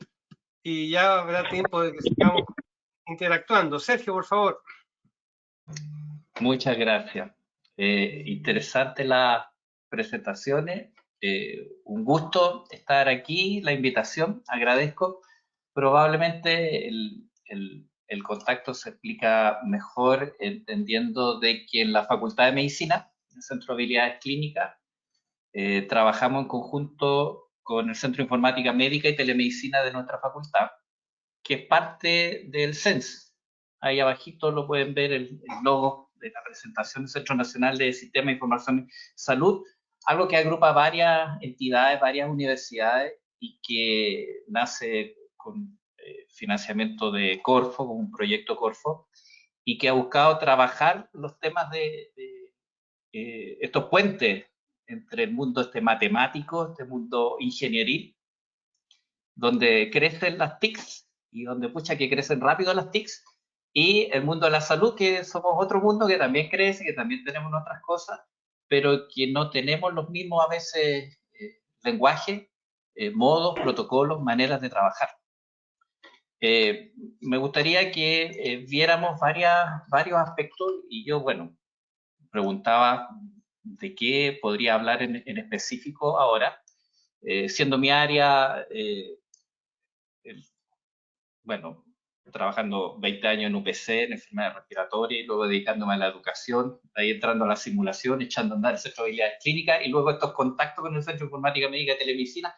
S1: y ya habrá tiempo de que sigamos interactuando. Sergio, por favor.
S4: Muchas gracias. Interesante las presentaciones. Un gusto estar aquí, la invitación, agradezco. Probablemente el contacto se explica mejor entendiendo de que en la Facultad de Medicina, en el Centro de Habilidades Clínicas, trabajamos en conjunto con el Centro de Informática Médica y Telemedicina de nuestra facultad, que es parte del CENS. Ahí abajito lo pueden ver el logo de la presentación del Centro Nacional de Sistema de Información de Salud, algo que agrupa varias entidades, varias universidades y que nace con financiamiento de Corfo, con un proyecto Corfo, y que ha buscado trabajar los temas de estos puentes entre el mundo matemático, este mundo ingenieril, donde crecen las TICs y donde pucha que crecen rápido las TICs, y el mundo de la salud, que somos otro mundo que también crece, que también tenemos otras cosas, pero que no tenemos los mismos a veces lenguajes, modos, protocolos, maneras de trabajar. Me gustaría que viéramos varios aspectos, y yo, bueno, preguntaba de qué podría hablar en específico ahora, siendo mi área, bueno, trabajando 20 años en UPC, en enfermedades respiratorias, y luego dedicándome a la educación, ahí entrando a la simulación, echando a andar el Centro de Habilidades Clínicas, y luego estos contactos con el Centro de Informática Médica y Telemedicina,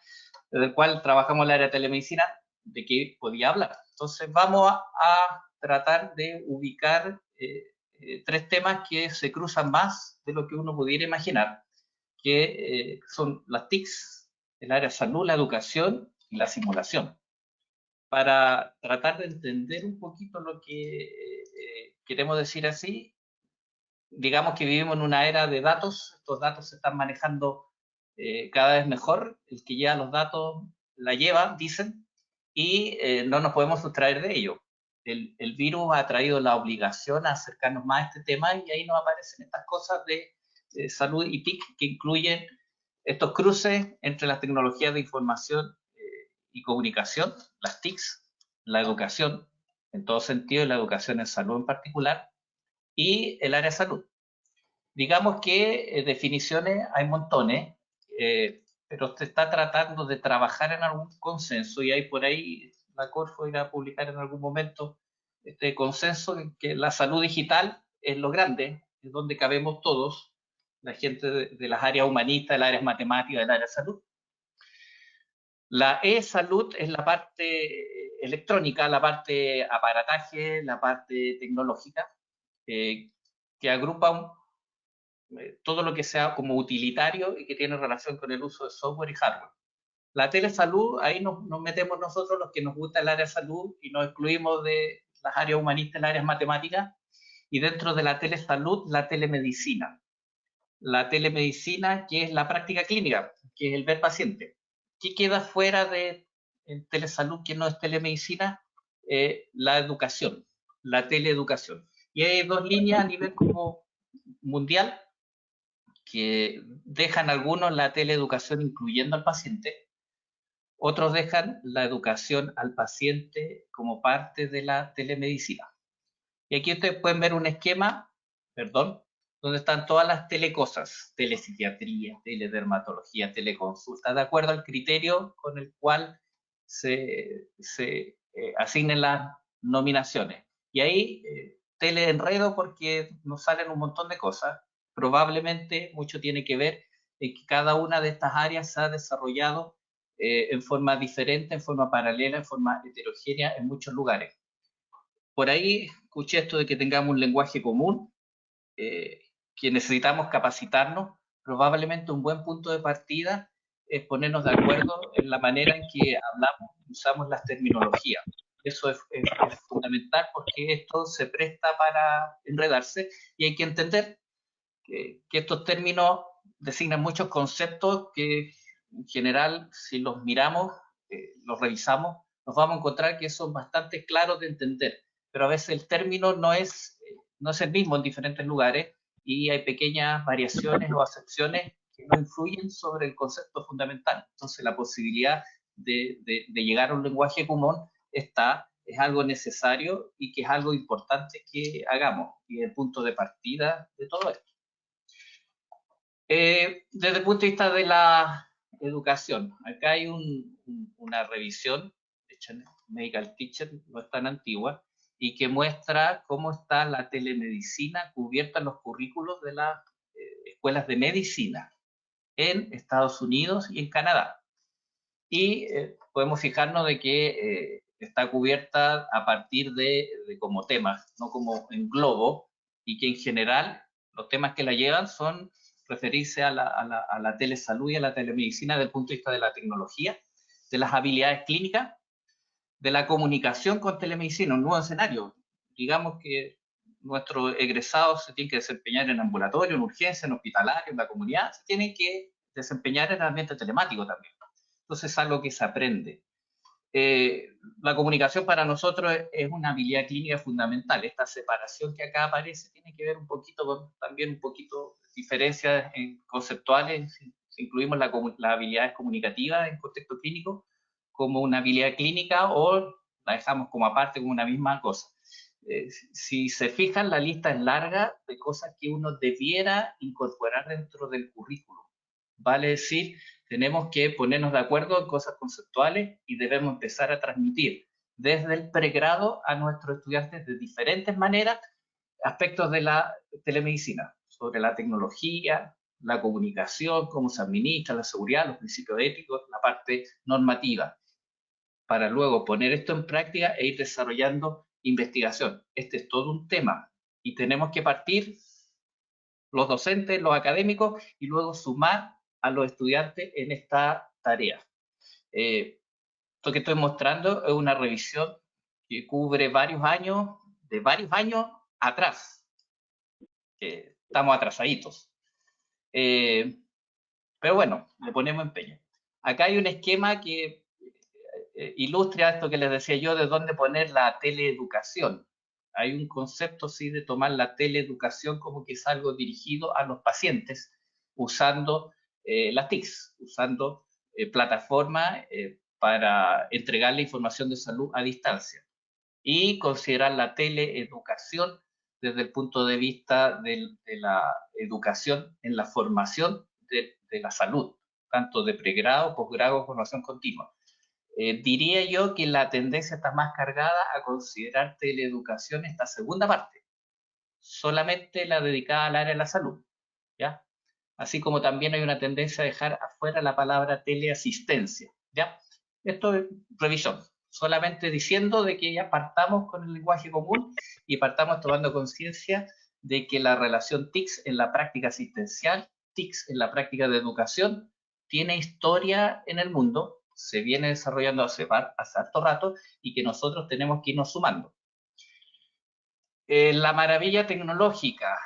S4: desde el cual trabajamos en el área de telemedicina, de qué podía hablar. Entonces vamos a tratar de ubicar tres temas que se cruzan más de lo que uno pudiera imaginar, que son las TICs, el área de salud, la educación y la simulación, para tratar de entender un poquito lo que queremos decir así. Digamos que vivimos en una era de datos, estos datos se están manejando cada vez mejor, el que lleva los datos la lleva, dicen, y no nos podemos sustraer de ello. El virus ha traído la obligación a acercarnos más a este tema, y ahí nos aparecen estas cosas de salud y TIC, que incluyen estos cruces entre las tecnologías de información y comunicación, las TICs, la educación en todo sentido, y la educación en salud en particular, y el área de salud. Digamos que definiciones hay montones, pero se está tratando de trabajar en algún consenso, y hay por ahí, la Corfo irá a publicar en algún momento este consenso en que la salud digital es lo grande, es donde cabemos todos, la gente de las áreas humanistas, de las áreas matemáticas, del área de salud. La e-salud es la parte electrónica, la parte aparataje, la parte tecnológica, que agrupa todo lo que sea como utilitario y que tiene relación con el uso de software y hardware. La telesalud, ahí nos metemos nosotros, los que nos gusta el área de salud, y nos excluimos de las áreas humanistas, las áreas matemáticas, y dentro de la telesalud, la telemedicina. La telemedicina, que es la práctica clínica, que es el ver paciente. ¿Qué queda fuera de telesalud que no es telemedicina? La educación, la teleeducación. Y hay dos líneas a nivel como mundial que dejan algunos la teleeducación incluyendo al paciente, otros dejan la educación al paciente como parte de la telemedicina. Y aquí ustedes pueden ver un esquema, perdón, donde están todas las telecosas, telepsiquiatría, teledermatología, teleconsulta, de acuerdo al criterio con el cual se asignen las nominaciones. Y ahí teleenredo, porque nos salen un montón de cosas. Probablemente mucho tiene que ver en que cada una de estas áreas se ha desarrollado en forma diferente, en forma paralela, en forma heterogénea en muchos lugares. Por ahí escuché esto de que tengamos un lenguaje común, que necesitamos capacitarnos. Probablemente un buen punto de partida es ponernos de acuerdo en la manera en que hablamos, usamos las terminologías. Eso es fundamental, porque esto se presta para enredarse, y hay que entender que estos términos designan muchos conceptos que en general, si los miramos, los revisamos, nos vamos a encontrar que son bastante claros de entender, pero a veces el término no es el mismo en diferentes lugares, y hay pequeñas variaciones o acepciones que no influyen sobre el concepto fundamental. Entonces la posibilidad de llegar a un lenguaje común es algo necesario, y que es algo importante que hagamos, y es el punto de partida de todo esto. Desde el punto de vista de la educación, acá hay una revisión hecha en Medical Teacher, no es tan antigua, y que muestra cómo está la telemedicina cubierta en los currículos de las escuelas de medicina en Estados Unidos y en Canadá. Y podemos fijarnos de que está cubierta a partir de como temas, no como en globo, y que en general los temas que la llevan son referirse a la telesalud y a la telemedicina desde el punto de vista de la tecnología, de las habilidades clínicas, de la comunicación con telemedicina, un nuevo escenario. Digamos que nuestros egresados se tienen que desempeñar en ambulatorio, en urgencia, en hospitalario, en la comunidad, se tienen que desempeñar en el ambiente telemático también. Entonces es algo que se aprende. La comunicación para nosotros es una habilidad clínica fundamental. Esta separación que acá aparece tiene que ver un poquito con también un poquito diferencias conceptuales. Si incluimos las habilidades comunicativas en contexto clínico como una habilidad clínica o la dejamos como aparte, como una misma cosa. Si se fijan, la lista es larga de cosas que uno debiera incorporar dentro del currículum. Vale decir, tenemos que ponernos de acuerdo en cosas conceptuales y debemos empezar a transmitir desde el pregrado a nuestros estudiantes de diferentes maneras aspectos de la telemedicina, sobre la tecnología, la comunicación, cómo se administra, la seguridad, los principios éticos, la parte normativa, para luego poner esto en práctica e ir desarrollando investigación. Este es todo un tema y tenemos que partir los docentes, los académicos y luego sumar a los estudiantes en esta tarea. Esto que estoy mostrando es una revisión que cubre varios años, de varios años atrás. Estamos atrasaditos. Pero bueno, le ponemos empeño. Acá hay un esquema que ilustra esto que les decía yo, de dónde poner la teleeducación. Hay un concepto, sí, de tomar la teleeducación como que es algo dirigido a los pacientes, usando las TICs, usando plataformas para entregar la información de salud a distancia. Y considerar la teleeducación desde el punto de vista de la educación en la formación de la salud, tanto de pregrado, posgrado, formación continua. Diría yo que la tendencia está más cargada a considerar teleeducación esta segunda parte, solamente la dedicada al área de la salud, ¿ya? Así como también hay una tendencia a dejar afuera la palabra teleasistencia, ¿ya? Esto es revisión, solamente diciendo de que ya partamos con el lenguaje común y partamos tomando conciencia de que la relación TICS en la práctica asistencial, TICS en la práctica de educación, tiene historia en el mundo, se viene desarrollando hace harto rato y que nosotros tenemos que irnos sumando. La maravilla tecnológica,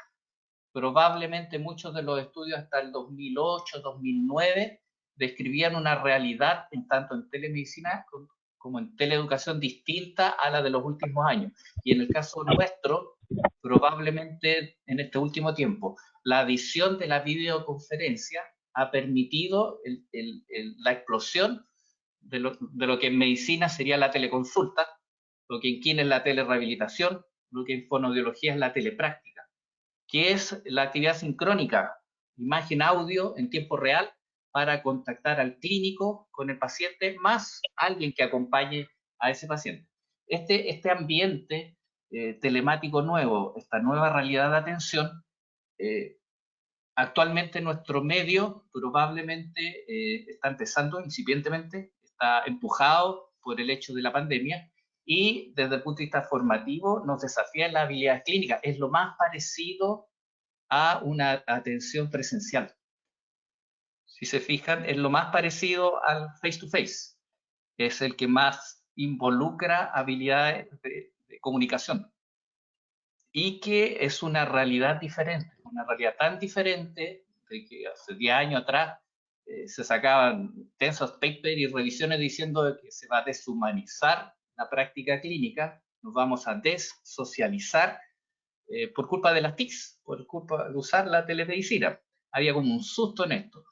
S4: probablemente muchos de los estudios hasta el 2008, 2009 describían una realidad tanto en telemedicina como en teleeducación distinta a la de los últimos años. Y en el caso nuestro, probablemente en este último tiempo, la adición de la videoconferencia ha permitido la explosión de lo que en medicina sería la teleconsulta, lo que en química es la telerehabilitación, lo que en fonoaudiología es la telepráctica, que es la actividad sincrónica, imagen-audio en tiempo real, para contactar al clínico con el paciente, más alguien que acompañe a ese paciente. Este ambiente telemático nuevo, esta nueva realidad de atención, actualmente nuestro medio probablemente está empezando incipientemente, está empujado por el hecho de la pandemia, y desde el punto de vista formativo nos desafía la habilidad clínica. Es lo más parecido a una atención presencial. Si se fijan, es lo más parecido al face-to-face. Es el que más involucra habilidades de comunicación. Y que es una realidad diferente, una realidad tan diferente de que hace 10 años atrás se sacaban tensos papers y revisiones diciendo que se va a deshumanizar la práctica clínica, nos vamos a desocializar por culpa de las TICs, por culpa de usar la telemedicina. Había como un susto en esto.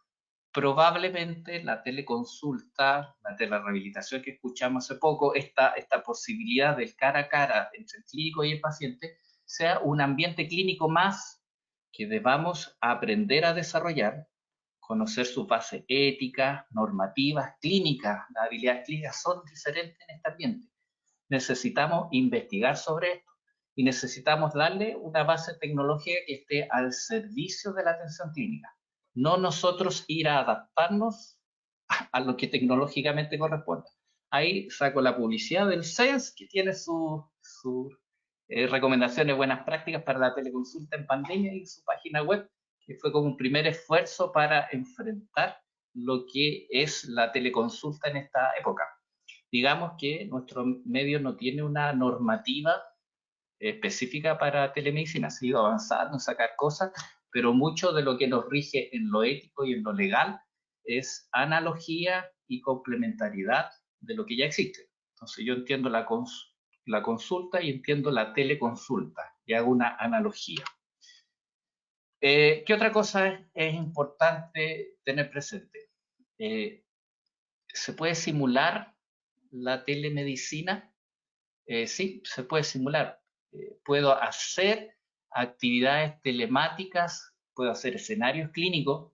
S4: Probablemente la teleconsulta, la telerehabilitación que escuchamos hace poco, esta posibilidad del cara a cara entre el clínico y el paciente, sea un ambiente clínico más que debamos aprender a desarrollar, conocer sus bases éticas, normativas, clínicas. Las habilidades clínicas son diferentes en este ambiente. Necesitamos investigar sobre esto y necesitamos darle una base tecnológica que esté al servicio de la atención clínica. No nosotros ir a adaptarnos a lo que tecnológicamente corresponda. Ahí saco la publicidad del SENS, que tiene sus recomendaciones, buenas prácticas para la teleconsulta en pandemia, y su página web, que fue como un primer esfuerzo para enfrentar lo que es la teleconsulta en esta época. Digamos que nuestro medio no tiene una normativa específica para telemedicina, se ha ido avanzando en sacar cosas, pero mucho de lo que nos rige en lo ético y en lo legal es analogía y complementariedad de lo que ya existe. Entonces yo entiendo la consulta y entiendo la teleconsulta y hago una analogía. ¿Qué otra cosa es importante tener presente? ¿Se puede simular la telemedicina? Sí, se puede simular. Puedo hacer actividades telemáticas, puedo hacer escenarios clínicos,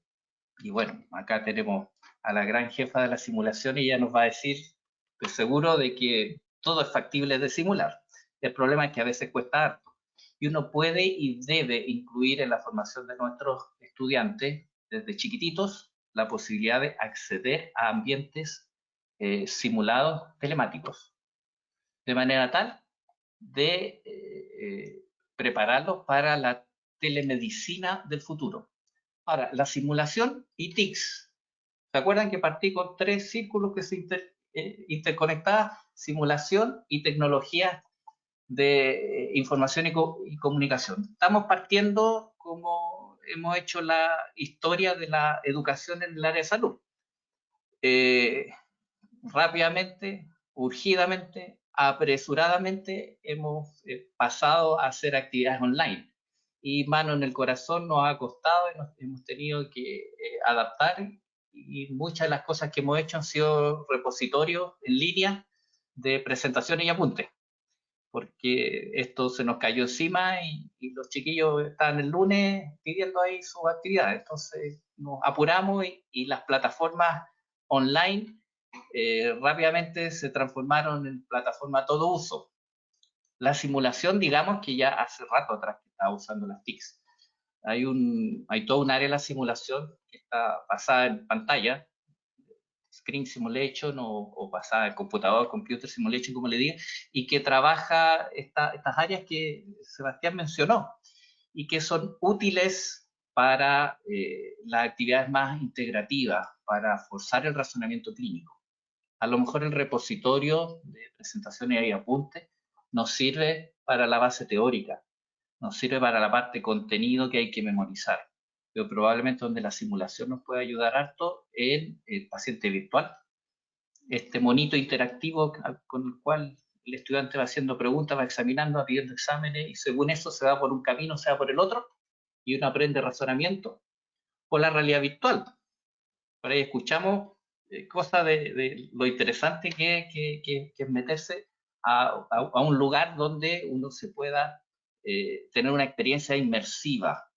S4: y bueno, acá tenemos a la gran jefa de la simulación y ella nos va a decir, estoy seguro de que todo es factible de simular. El problema es que a veces cuesta harto. Y uno puede y debe incluir en la formación de nuestros estudiantes, desde chiquititos, la posibilidad de acceder a ambientes simulados telemáticos, de manera tal de prepararlos para la telemedicina del futuro. Ahora, la simulación y TICS. ¿Se acuerdan que partí con 3 círculos que se interconectaban? Simulación y tecnología de información y comunicación. Estamos partiendo como hemos hecho la historia de la educación en el área de salud. Rápidamente, urgidamente, apresuradamente hemos pasado a hacer actividades online. Y mano en el corazón nos ha costado y nos hemos tenido que adaptar, y muchas de las cosas que hemos hecho han sido repositorios en línea de presentaciones y apuntes, porque esto se nos cayó encima y los chiquillos estaban el lunes pidiendo ahí sus actividades. Entonces nos apuramos y las plataformas online rápidamente se transformaron en plataforma todo uso. La simulación, digamos que ya hace rato atrás que estaba usando las TICs. Hay todo un área de la simulación que está basada en pantalla, Screen Simulation o basada en computador, Computer Simulation, como le diga, y que trabaja estas áreas que Sebastián mencionó y que son útiles para las actividades más integrativas, para forzar el razonamiento clínico. A lo mejor el repositorio de presentaciones y apuntes nos sirve para la base teórica, nos sirve para la parte contenido que hay que memorizar, pero probablemente donde la simulación nos puede ayudar harto en el paciente virtual, este monito interactivo con el cual el estudiante va haciendo preguntas, va examinando, va pidiendo exámenes y según eso se va por un camino, se va por el otro y uno aprende razonamiento. O la realidad virtual. Por ahí escuchamos cosas de lo interesante que es meterse a un lugar donde uno se pueda tener una experiencia inmersiva.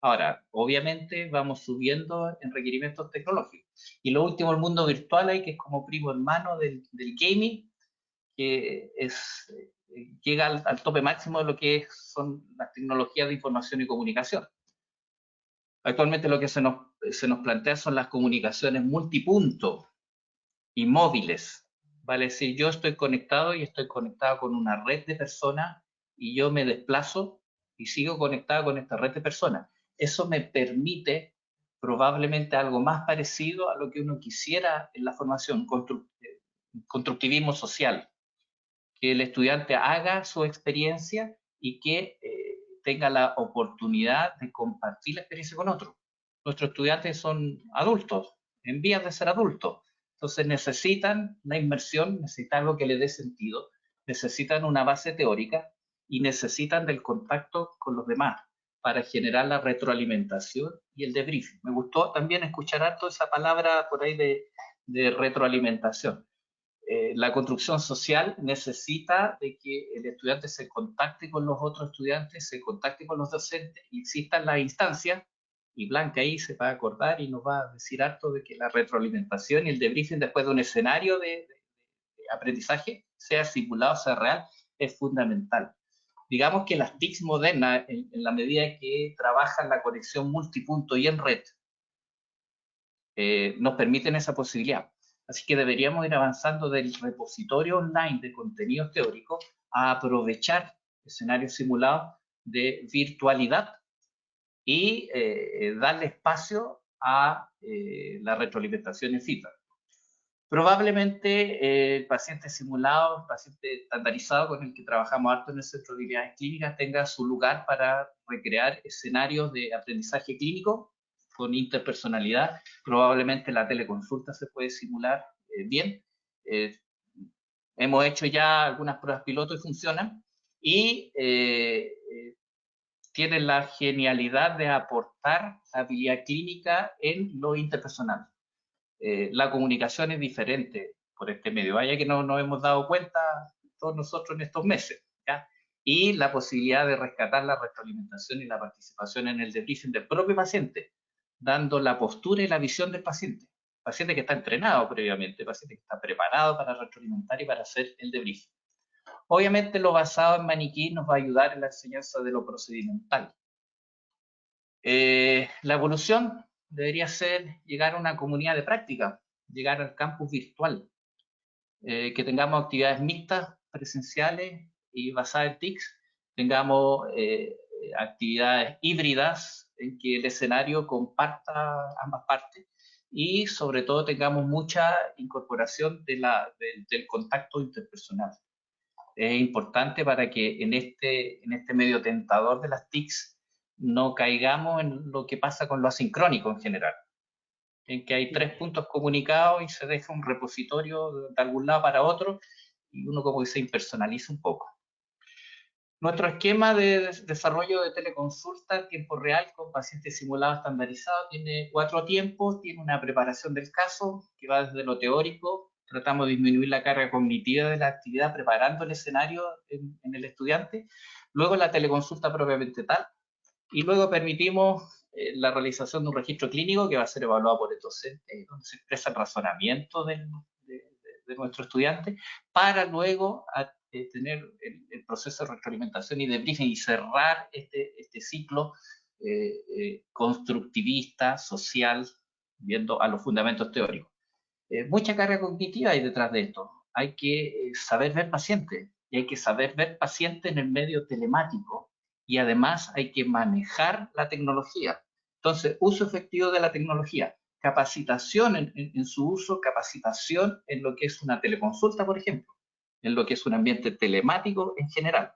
S4: Ahora, obviamente vamos subiendo en requerimientos tecnológicos. Y lo último, el mundo virtual, ahí, que es como primo hermano del gaming, que llega al tope máximo de lo que son las tecnologías de información y comunicación. Actualmente lo que se nos plantea son las comunicaciones multipunto y móviles. Vale decir, yo estoy conectado y estoy conectado con una red de personas y yo me desplazo y sigo conectado con esta red de personas. Eso me permite probablemente algo más parecido a lo que uno quisiera en la formación, constructivismo social, que el estudiante haga su experiencia y que tenga la oportunidad de compartir la experiencia con otros. Nuestros estudiantes son adultos, en vías de ser adultos, entonces necesitan una inmersión, necesitan algo que les dé sentido, necesitan una base teórica y necesitan del contacto con los demás para generar la retroalimentación y el debriefing. Me gustó también escuchar harto esa palabra por ahí de retroalimentación. La construcción social necesita de que el estudiante se contacte con los otros estudiantes, se contacte con los docentes y existan las instancias, y Blanca ahí se va a acordar y nos va a decir harto de que la retroalimentación y el debriefing después de un escenario de aprendizaje, sea simulado, sea real, es fundamental. Digamos que las TICs modernas, en la medida que trabajan la conexión multipunto y en red, nos permiten esa posibilidad. Así que deberíamos ir avanzando del repositorio online de contenidos teóricos a aprovechar escenarios simulados de virtualidad y darle espacio a la retroalimentación in feedback. Probablemente el paciente simulado, el paciente estandarizado con el que trabajamos harto en el Centro de Habilidades Clínicas tenga su lugar para recrear escenarios de aprendizaje clínico con interpersonalidad. Probablemente la teleconsulta se puede simular bien. Hemos hecho ya algunas pruebas piloto y funcionan. Y tienen la genialidad de aportar habilidad clínica en lo interpersonal. La comunicación es diferente por este medio, vaya que no nos hemos dado cuenta todos nosotros en estos meses, ¿ya? Y la posibilidad de rescatar la retroalimentación y la participación en el debriefing del propio paciente, dando la postura y la visión del paciente que está entrenado previamente, paciente que está preparado para retroalimentar y para hacer el debriefing. Obviamente lo basado en maniquí nos va a ayudar en la enseñanza de lo procedimental. La evolución debería ser llegar a una comunidad de práctica, llegar al campus virtual, que tengamos actividades mixtas, presenciales y basadas en TICs, tengamos actividades híbridas en que el escenario comparta ambas partes y sobre todo tengamos mucha incorporación del contacto interpersonal. Es importante para que en este medio tentador de las TICs no caigamos en lo que pasa con lo asincrónico en general, en que hay 3 puntos comunicados y se deja un repositorio de algún lado para otro y uno como que se impersonaliza un poco. Nuestro esquema de desarrollo de teleconsulta en tiempo real con pacientes simulados estandarizados tiene 4 tiempos, tiene una preparación del caso que va desde lo teórico, tratamos de disminuir la carga cognitiva de la actividad preparando el escenario en el estudiante, luego la teleconsulta propiamente tal, y luego permitimos la realización de un registro clínico que va a ser evaluado por el docente, donde se expresa el razonamiento de nuestro estudiante, para luego tener el proceso de retroalimentación y debriefing y cerrar este ciclo constructivista, social, viendo a los fundamentos teóricos. Mucha carga cognitiva hay detrás de esto. Hay que saber ver pacientes, y hay que saber ver pacientes en el medio telemático, y además hay que manejar la tecnología. Entonces, uso efectivo de la tecnología, capacitación en su uso, capacitación en lo que es una teleconsulta, por ejemplo, en lo que es un ambiente telemático en general.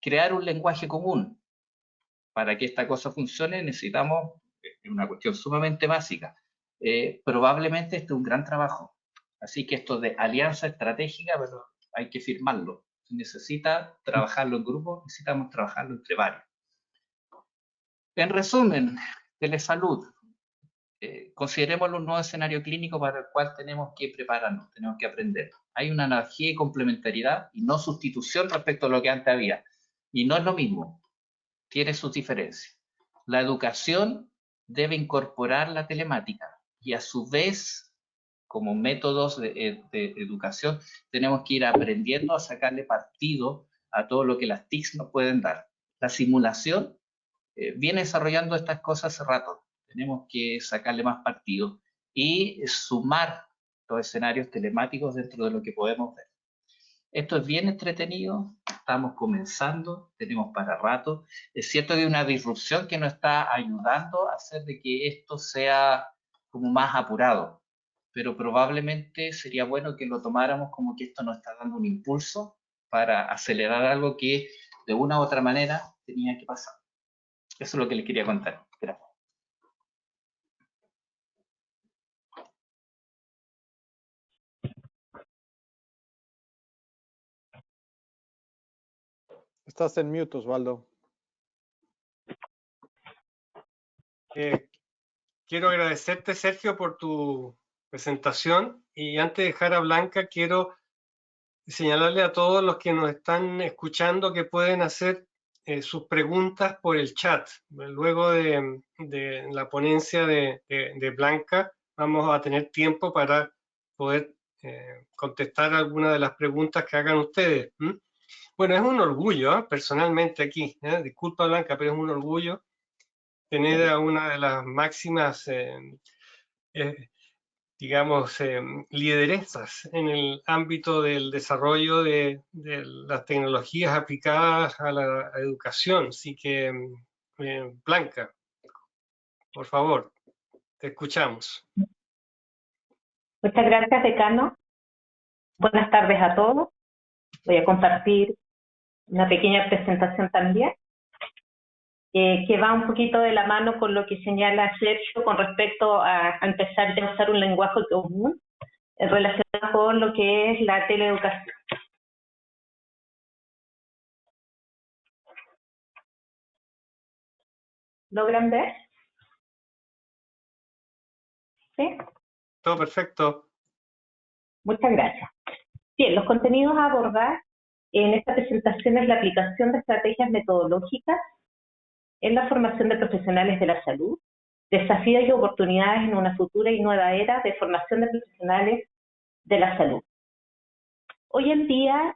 S4: Crear un lenguaje común. Para que esta cosa funcione necesitamos, es una cuestión sumamente básica, probablemente este es un gran trabajo. Así que esto de alianza estratégica, pero hay que firmarlo. Se necesita trabajarlo en grupo, necesitamos trabajarlo entre varios. En resumen, telesalud. Considerémoslo un nuevo escenario clínico para el cual tenemos que prepararnos, tenemos que aprender. Hay una analogía y complementariedad y no sustitución respecto a lo que antes había. Y no es lo mismo, tiene sus diferencias. La educación debe incorporar la telemática y a su vez, como métodos de educación, tenemos que ir aprendiendo a sacarle partido a todo lo que las TICs nos pueden dar. La simulación viene desarrollando estas cosas hace rato. Tenemos que sacarle más partido y sumar los escenarios telemáticos dentro de lo que podemos ver. Esto es bien entretenido, estamos comenzando, tenemos para rato. Es cierto que hay una disrupción que nos está ayudando a hacer de que esto sea como más apurado, pero probablemente sería bueno que lo tomáramos como que esto nos está dando un impulso para acelerar algo que de una u otra manera tenía que pasar. Eso es lo que les quería contar. Gracias.
S2: Estás en mute, Osvaldo.
S1: Quiero agradecerte, Sergio, por tu presentación, y antes de dejar a Blanca, quiero señalarle a todos los que nos están escuchando que pueden hacer sus preguntas por el chat. Luego de la ponencia de Blanca, vamos a tener tiempo para poder contestar algunas de las preguntas que hagan ustedes. Bueno, es un orgullo, personalmente aquí, disculpa Blanca, pero es un orgullo tener a una de las máximas, digamos, lideresas en el ámbito del desarrollo de las tecnologías aplicadas a la educación. Así que, Blanca, por favor. Te escuchamos.
S5: Muchas gracias, decano. Buenas tardes a todos. Voy a compartir una pequeña presentación también, que va un poquito de la mano con lo que señala Sergio con respecto a empezar a usar un lenguaje común relacionado con lo que es la teleeducación. ¿Logran ver? ¿Sí?
S1: Todo perfecto.
S5: Muchas gracias. Bien, los contenidos a abordar en esta presentación es la aplicación de estrategias metodológicas en la formación de profesionales de la salud, desafíos y oportunidades en una futura y nueva era de formación de profesionales de la salud. Hoy en día,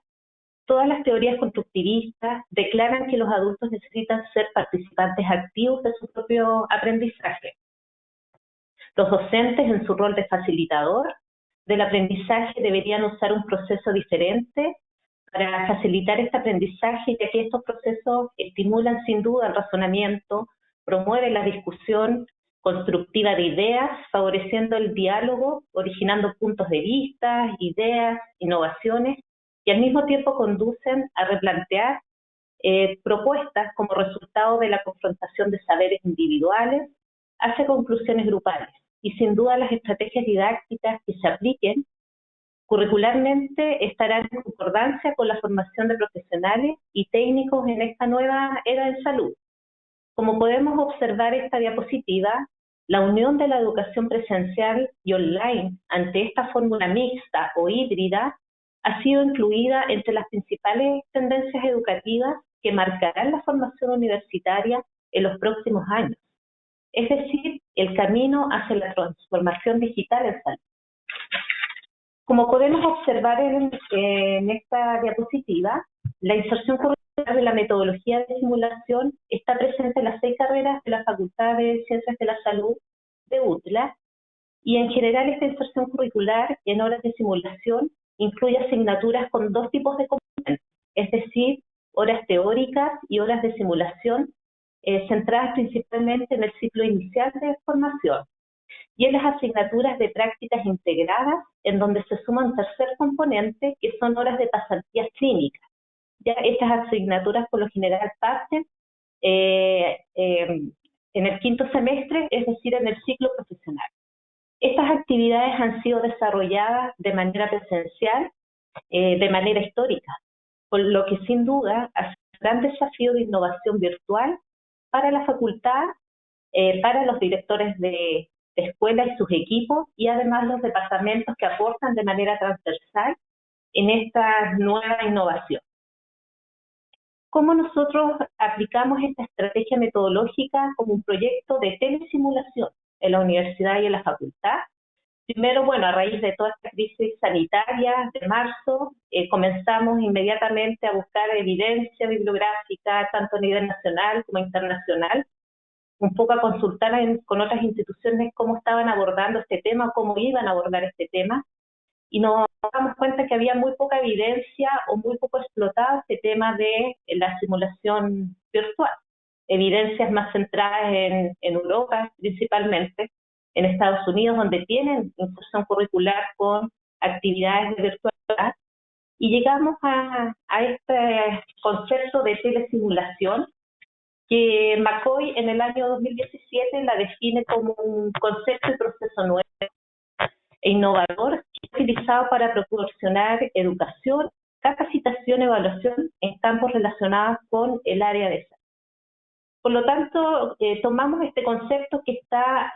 S5: todas las teorías constructivistas declaran que los adultos necesitan ser participantes activos de su propio aprendizaje. Los docentes, en su rol de facilitador del aprendizaje, deberían usar un proceso diferente para facilitar este aprendizaje, ya que estos procesos estimulan sin duda el razonamiento, promueven la discusión constructiva de ideas, favoreciendo el diálogo, originando puntos de vista, ideas, innovaciones, y al mismo tiempo conducen a replantear propuestas como resultado de la confrontación de saberes individuales hacia conclusiones grupales. Y sin duda las estrategias didácticas que se apliquen curricularmente estarán en concordancia con la formación de profesionales y técnicos en esta nueva era en salud. Como podemos observar esta diapositiva, la unión de la educación presencial y online ante esta fórmula mixta o híbrida ha sido incluida entre las principales tendencias educativas que marcarán la formación universitaria en los próximos años. Es decir, el camino hacia la transformación digital en salud. Como podemos observar en esta diapositiva, la inserción curricular de la metodología de simulación está presente en las 6 carreras de la Facultad de Ciencias de la Salud de UTLA, y en general esta inserción curricular en horas de simulación incluye asignaturas con 2 tipos de componentes, es decir, horas teóricas y horas de simulación, centradas principalmente en el ciclo inicial de formación, y en las asignaturas de prácticas integradas, en donde se suma un tercer componente, que son horas de pasantías clínicas. Ya estas asignaturas por lo general parten en el 5º semestre, es decir, en el ciclo profesional. Estas actividades han sido desarrolladas de manera presencial, de manera histórica, por lo que sin duda hace un gran desafío de innovación virtual para la facultad, para los directores de escuela y sus equipos, y además los departamentos que aportan de manera transversal en esta nueva innovación. ¿Cómo nosotros aplicamos esta estrategia metodológica como un proyecto de telesimulación en la universidad y en la facultad? Primero, bueno, a raíz de toda esta crisis sanitaria de marzo, comenzamos inmediatamente a buscar evidencia bibliográfica, tanto a nivel nacional como internacional, un poco a consultar con otras instituciones cómo estaban abordando este tema, cómo iban a abordar este tema, y nos damos cuenta que había muy poca evidencia o muy poco explotado este tema de la simulación virtual. Evidencias más centradas en Europa principalmente, en Estados Unidos, donde tienen inserción curricular con actividades de virtualidad, y llegamos a este concepto de telesimulación, que McCoy en el año 2017 la define como un concepto y proceso nuevo e innovador utilizado para proporcionar educación, capacitación, evaluación en campos relacionados con el área de salud. Por lo tanto, tomamos este concepto que está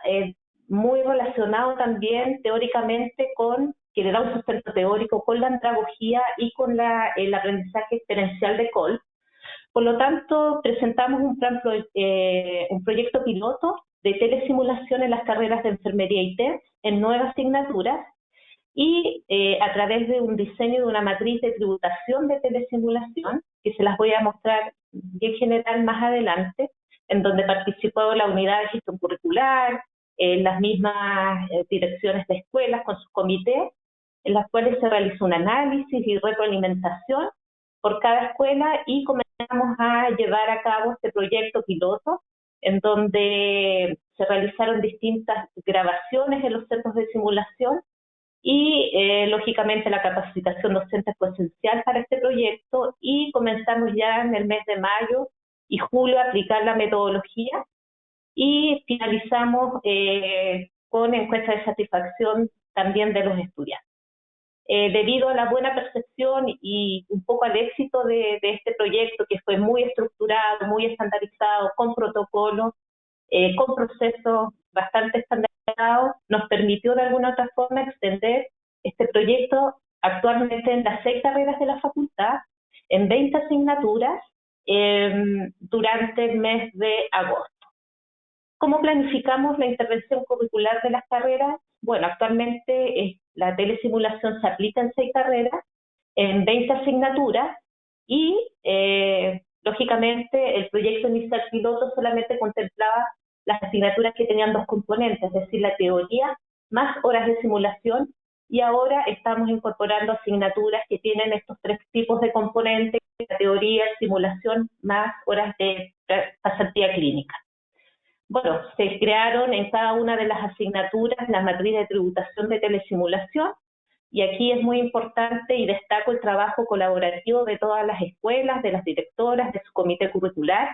S5: muy relacionado también teóricamente con, que le da un sustento teórico, con la andragogía y con el aprendizaje experiencial de Cole. Por lo tanto, presentamos un proyecto piloto de telesimulación en las carreras de enfermería y TENS en 9 asignaturas, y a través de un diseño de una matriz de tributación de telesimulación, que se las voy a mostrar bien general más adelante, en donde participó la unidad de gestión curricular, las mismas direcciones de escuelas con sus comités, en las cuales se realizó un análisis y retroalimentación por cada escuela, y comenzamos a llevar a cabo este proyecto piloto, en donde se realizaron distintas grabaciones en los centros de simulación y lógicamente la capacitación docente fue esencial para este proyecto y comenzamos ya en el mes de mayo y julio a aplicar la metodología y finalizamos con encuesta de satisfacción también de los estudiantes. Debido a la buena percepción y un poco al éxito de este proyecto, que fue muy estructurado, muy estandarizado, con protocolos, con procesos bastante estandarizados, nos permitió de alguna otra forma extender este proyecto actualmente en las 6 carreras de la facultad, en 20 asignaturas, durante el mes de agosto. ¿Cómo planificamos la intervención curricular de las carreras? Bueno, actualmente la telesimulación se aplica en 6 carreras, en 20 asignaturas, y lógicamente el proyecto inicial piloto solamente contemplaba las asignaturas que tenían 2 componentes, es decir, la teoría más horas de simulación, y ahora estamos incorporando asignaturas que tienen estos 3 tipos de componentes: la teoría, simulación, más horas de pasantía clínica. Bueno, se crearon en cada una de las asignaturas la matriz de tributación de telesimulación, y aquí es muy importante y destaco el trabajo colaborativo de todas las escuelas, de las directoras, de su comité curricular,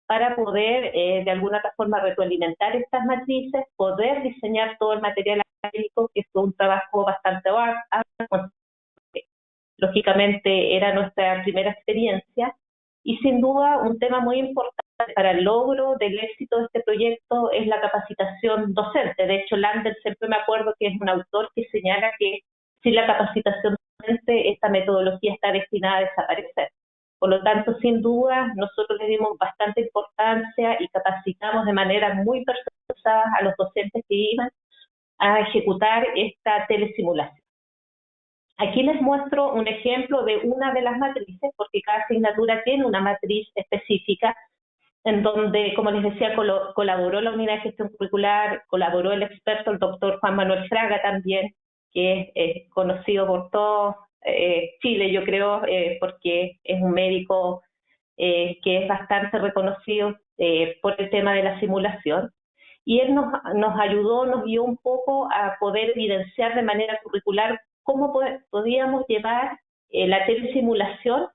S5: para poder de alguna otra forma retroalimentar estas matrices, poder diseñar todo el material académico, que fue un trabajo bastante arduo. Lógicamente era nuestra primera experiencia, y sin duda un tema muy importante para el logro del éxito de este proyecto es la capacitación docente. De hecho, Lander siempre me acuerdo que es un autor que señala que sin la capacitación docente esta metodología está destinada a desaparecer. Por lo tanto, sin duda, nosotros le dimos bastante importancia y capacitamos de manera muy personalizada a los docentes que iban a ejecutar esta telesimulación. Aquí les muestro un ejemplo de una de las matrices, porque cada asignatura tiene una matriz específica, en donde, como les decía, colaboró la unidad de gestión curricular, colaboró el experto, el doctor Juan Manuel Fraga también, que es conocido por todo Chile, yo creo, porque es un médico que es bastante reconocido por el tema de la simulación. Y él nos ayudó, nos guió un poco a poder evidenciar de manera curricular cómo podíamos llevar la telesimulación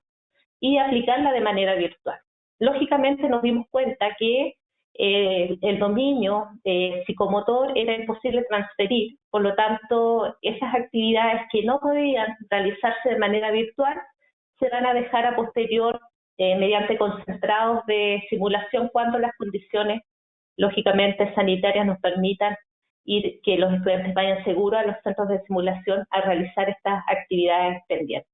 S5: y aplicarla de manera virtual. Lógicamente nos dimos cuenta que el dominio psicomotor era imposible transferir, por lo tanto esas actividades que no podían realizarse de manera virtual se van a dejar a posterior mediante concentrados de simulación cuando las condiciones lógicamente sanitarias nos permitan y que los estudiantes vayan seguros a los centros de simulación a realizar estas actividades pendientes.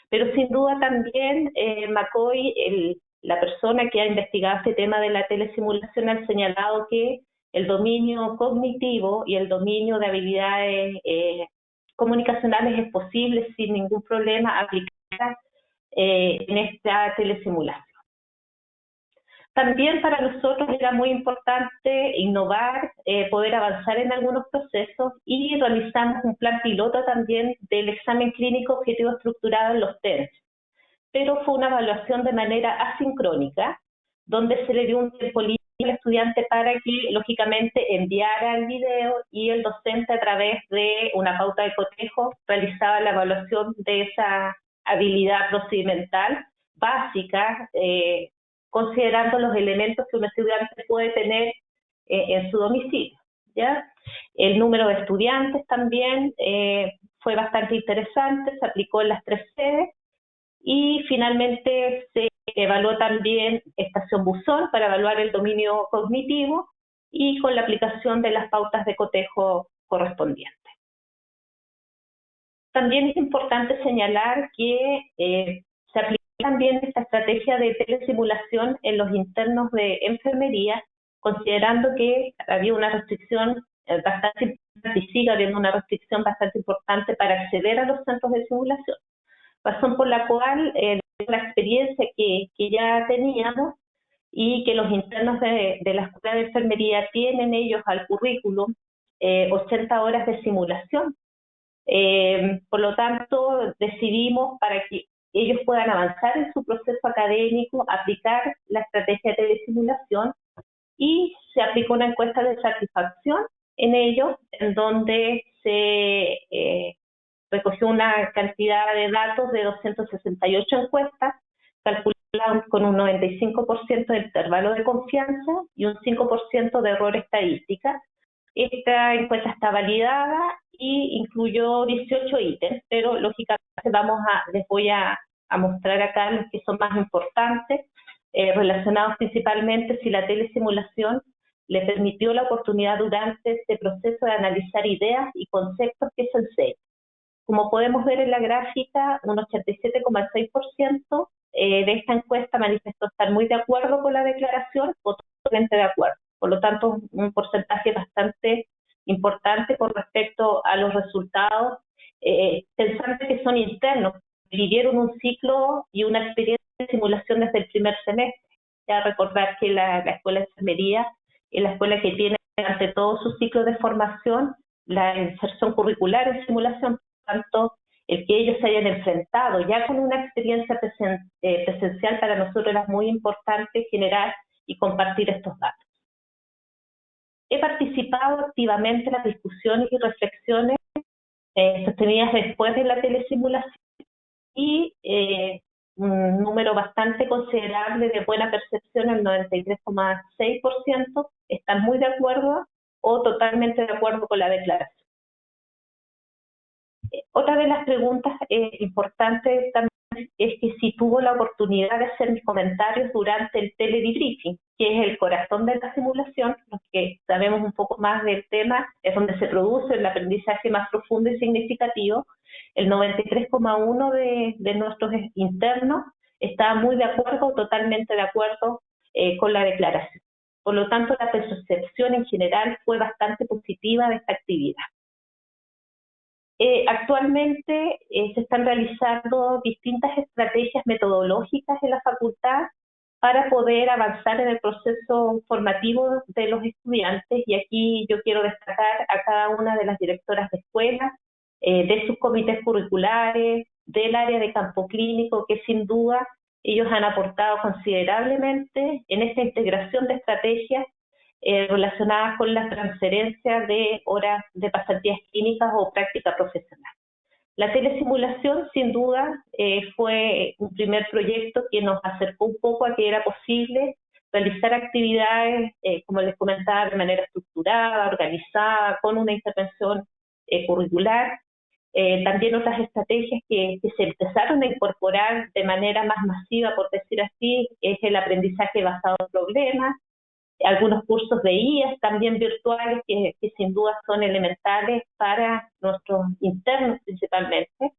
S5: Pero sin duda también McCoy, la persona que ha investigado este tema de la telesimulación, ha señalado que el dominio cognitivo y el dominio de habilidades comunicacionales es posible sin ningún problema aplicar en esta telesimulación. También para nosotros era muy importante innovar, poder avanzar en algunos procesos, y realizamos un plan piloto también del examen clínico objetivo estructurado en los TENS. Pero fue una evaluación de manera asincrónica, donde se le dio un tiempo libre al estudiante para que, lógicamente, enviara el video, y el docente, a través de una pauta de cotejo, realizaba la evaluación de esa habilidad procedimental básica, considerando los elementos que un estudiante puede tener en su domicilio, ¿ya? El número de estudiantes también fue bastante interesante, se aplicó en las 3 sedes, y finalmente se evaluó también estación buzón para evaluar el dominio cognitivo, y con la aplicación de las pautas de cotejo correspondientes. También es importante señalar que se aplicó también esta estrategia de telesimulación en los internos de enfermería, considerando que había una restricción bastante importante, y sigue habiendo una restricción bastante importante para acceder a los centros de simulación. Razón por la cual la experiencia que ya teníamos, y que los internos de la Escuela de Enfermería tienen ellos al currículum 80 horas de simulación. Por lo tanto, decidimos, para que ellos puedan avanzar en su proceso académico, aplicar la estrategia de telesimulación, y se aplicó una encuesta de satisfacción en ellos, en donde se recogió una cantidad de datos de 268 encuestas, calculadas con un 95% de intervalo de confianza y un 5% de error estadística. Esta encuesta está validada y incluyó 18 ítems, pero lógicamente les voy a mostrar acá los que son más importantes, relacionados principalmente si la telesimulación le permitió la oportunidad durante este proceso de analizar ideas y conceptos que se enseñan. Como podemos ver en la gráfica, un 87,6% de esta encuesta manifestó estar muy de acuerdo con la declaración o totalmente de acuerdo. Por lo tanto, un porcentaje bastante importante con respecto a los resultados, pensando que son internos, vivieron un ciclo y una experiencia de simulación desde el primer semestre. Ya recordar que la Escuela de Enfermería es la escuela que tiene ante todo su ciclo de formación la inserción curricular en simulación. Tanto el que ellos se hayan enfrentado ya con una experiencia presencial para nosotros era muy importante generar y compartir estos datos. He participado activamente en las discusiones y reflexiones sostenidas después de la telesimulación y un número bastante considerable de buena percepción, el 93,6%, están muy de acuerdo o totalmente de acuerdo con la declaración. Otra de las preguntas importantes también es que si tuvo la oportunidad de hacer mis comentarios durante el teledebriefing, que es el corazón de la simulación, los que sabemos un poco más del tema, es donde se produce el aprendizaje más profundo y significativo. El 93,1% de nuestros internos está muy de acuerdo, totalmente de acuerdo con la declaración. Por lo tanto, la percepción en general fue bastante positiva de esta actividad. Actualmente se están realizando distintas estrategias metodológicas en la facultad para poder avanzar en el proceso formativo de los estudiantes, y aquí yo quiero destacar a cada una de las directoras de escuela, de sus comités curriculares, del área de campo clínico, que sin duda ellos han aportado considerablemente en esta integración de estrategias relacionadas con la transferencia de horas de pasantías clínicas o práctica profesional. La telesimulación, sin duda, fue un primer proyecto que nos acercó un poco a que era posible realizar actividades, como les comentaba, de manera estructurada, organizada, con una intervención curricular. También otras estrategias que se empezaron a incorporar de manera más masiva, por decir así, es el aprendizaje basado en problemas, algunos cursos de IAS también virtuales que sin duda son elementales para nuestros internos principalmente.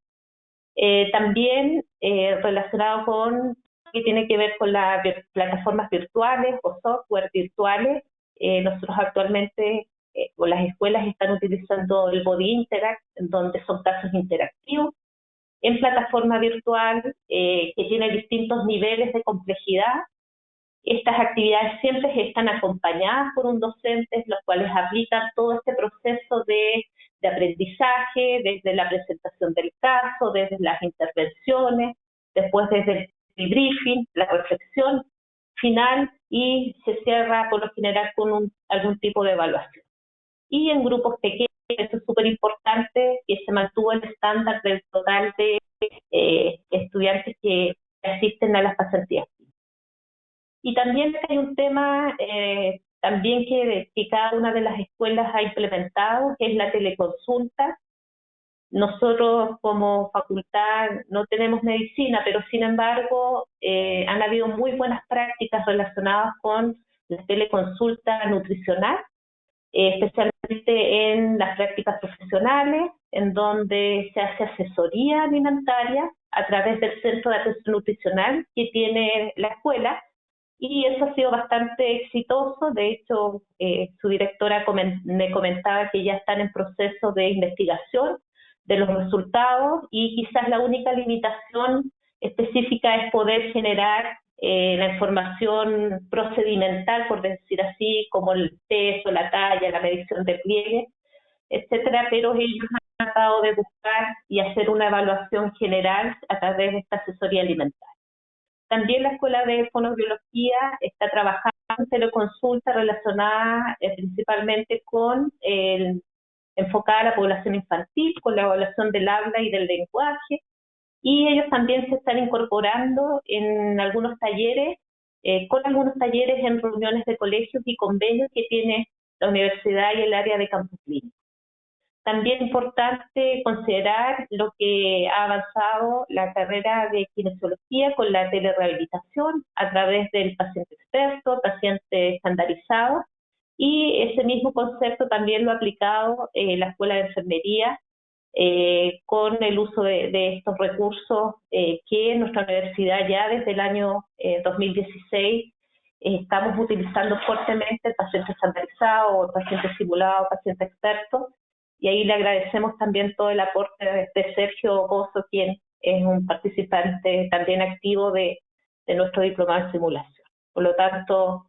S5: También relacionado con que tiene que ver con las plataformas virtuales o software virtuales. Nosotros actualmente o las escuelas están utilizando el Body Interact, donde son casos interactivos en plataforma virtual que tiene distintos niveles de complejidad. Estas actividades siempre están acompañadas por un docente, los cuales aplican todo este proceso de aprendizaje, desde la presentación del caso, desde las intervenciones, después desde el briefing, la reflexión final, y se cierra por lo general con algún tipo de evaluación. Y en grupos pequeños, eso es súper importante, que se mantuvo el estándar del total de estudiantes que asisten a las pasantías. Y también hay un tema también que cada una de las escuelas ha implementado, que es la teleconsulta. Nosotros como facultad no tenemos medicina, pero sin embargo han habido muy buenas prácticas relacionadas con la teleconsulta nutricional, especialmente en las prácticas profesionales, en donde se hace asesoría alimentaria a través del centro de atención nutricional que tiene la escuela, y eso ha sido bastante exitoso. De hecho, su directora me comentaba que ya están en proceso de investigación de los resultados, y quizás la única limitación específica es poder generar la información procedimental, por decir así, como el peso, la talla, la medición de pliegue, etcétera, pero ellos han tratado de buscar y hacer una evaluación general a través de esta asesoría alimentaria. También la Escuela de Fonobiología está trabajando teleconsulta relacionada principalmente con enfocada a la población infantil, con la evaluación del habla y del lenguaje, y ellos también se están incorporando en algunos talleres, con algunos talleres en reuniones de colegios y convenios que tiene la universidad y el área de campus clínico. También es importante considerar lo que ha avanzado la carrera de kinesiología con la telerehabilitación a través del paciente experto, paciente estandarizado, y ese mismo concepto también lo ha aplicado la Escuela de Enfermería con el uso de estos recursos que en nuestra universidad ya desde el año 2016 estamos utilizando fuertemente el paciente estandarizado, el paciente simulado, el paciente experto, y ahí le agradecemos también todo el aporte de Sergio Bozo, quien es un participante también activo de nuestro diplomado en simulación. Por lo tanto,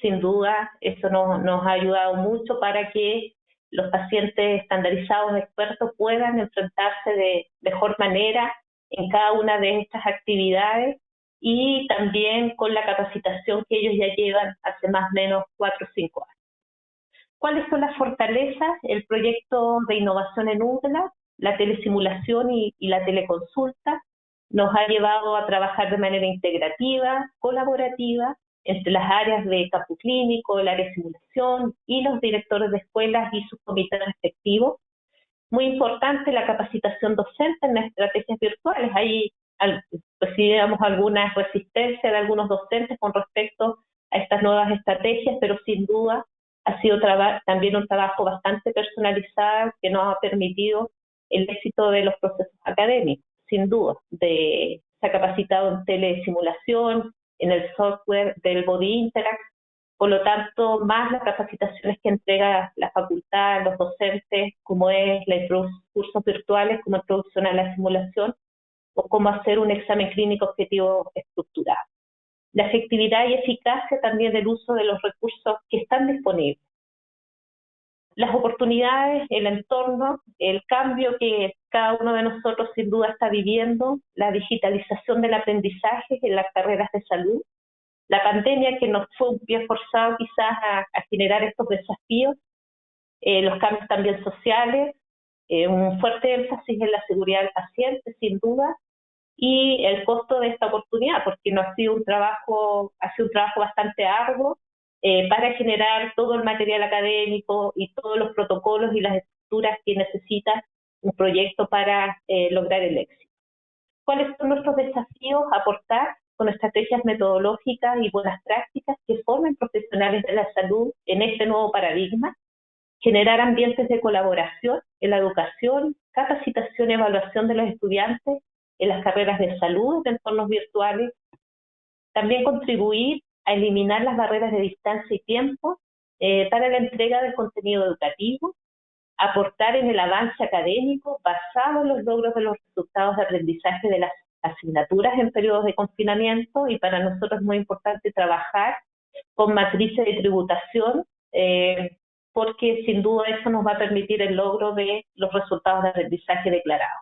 S5: sin duda, eso nos ha ayudado mucho para que los pacientes estandarizados expertos puedan enfrentarse de mejor manera en cada una de estas actividades y también con la capacitación que ellos ya llevan hace más o menos 4 o 5 años. ¿Cuáles son las fortalezas? El proyecto de innovación en UDLA, la telesimulación y la teleconsulta nos ha llevado a trabajar de manera integrativa, colaborativa, entre las áreas de campo clínico, el área de simulación y los directores de escuelas y sus comités respectivos. Muy importante la capacitación docente en las estrategias virtuales. Ahí recibimos algunas resistencias de algunos docentes con respecto a estas nuevas estrategias, pero sin duda ha sido también un trabajo bastante personalizado que nos ha permitido el éxito de los procesos académicos, sin duda. Se ha capacitado en telesimulación, en el software del Body Interact, por lo tanto, más las capacitaciones que entrega la facultad, los docentes, como es cursos virtuales, como introducción a la simulación, o cómo hacer un examen clínico objetivo estructurado. La efectividad y eficacia también del uso de los recursos que están disponibles. Las oportunidades, el entorno, el cambio que cada uno de nosotros sin duda está viviendo, la digitalización del aprendizaje en las carreras de salud, la pandemia que nos fue un pie forzado quizás a generar estos desafíos, los cambios también sociales, un fuerte énfasis en la seguridad del paciente sin duda, y el costo de esta oportunidad, porque no ha sido un trabajo bastante arduo para generar todo el material académico y todos los protocolos y las estructuras que necesita un proyecto para lograr el éxito. ¿Cuáles son nuestros desafíos? Aportar con estrategias metodológicas y buenas prácticas que formen profesionales de la salud en este nuevo paradigma, generar ambientes de colaboración en la educación, capacitación y evaluación de los estudiantes en las carreras de salud, de entornos virtuales, también contribuir a eliminar las barreras de distancia y tiempo para la entrega del contenido educativo, aportar en el avance académico basado en los logros de los resultados de aprendizaje de las asignaturas en periodos de confinamiento, y para nosotros es muy importante trabajar con matrices de tributación porque sin duda eso nos va a permitir el logro de los resultados de aprendizaje declarados.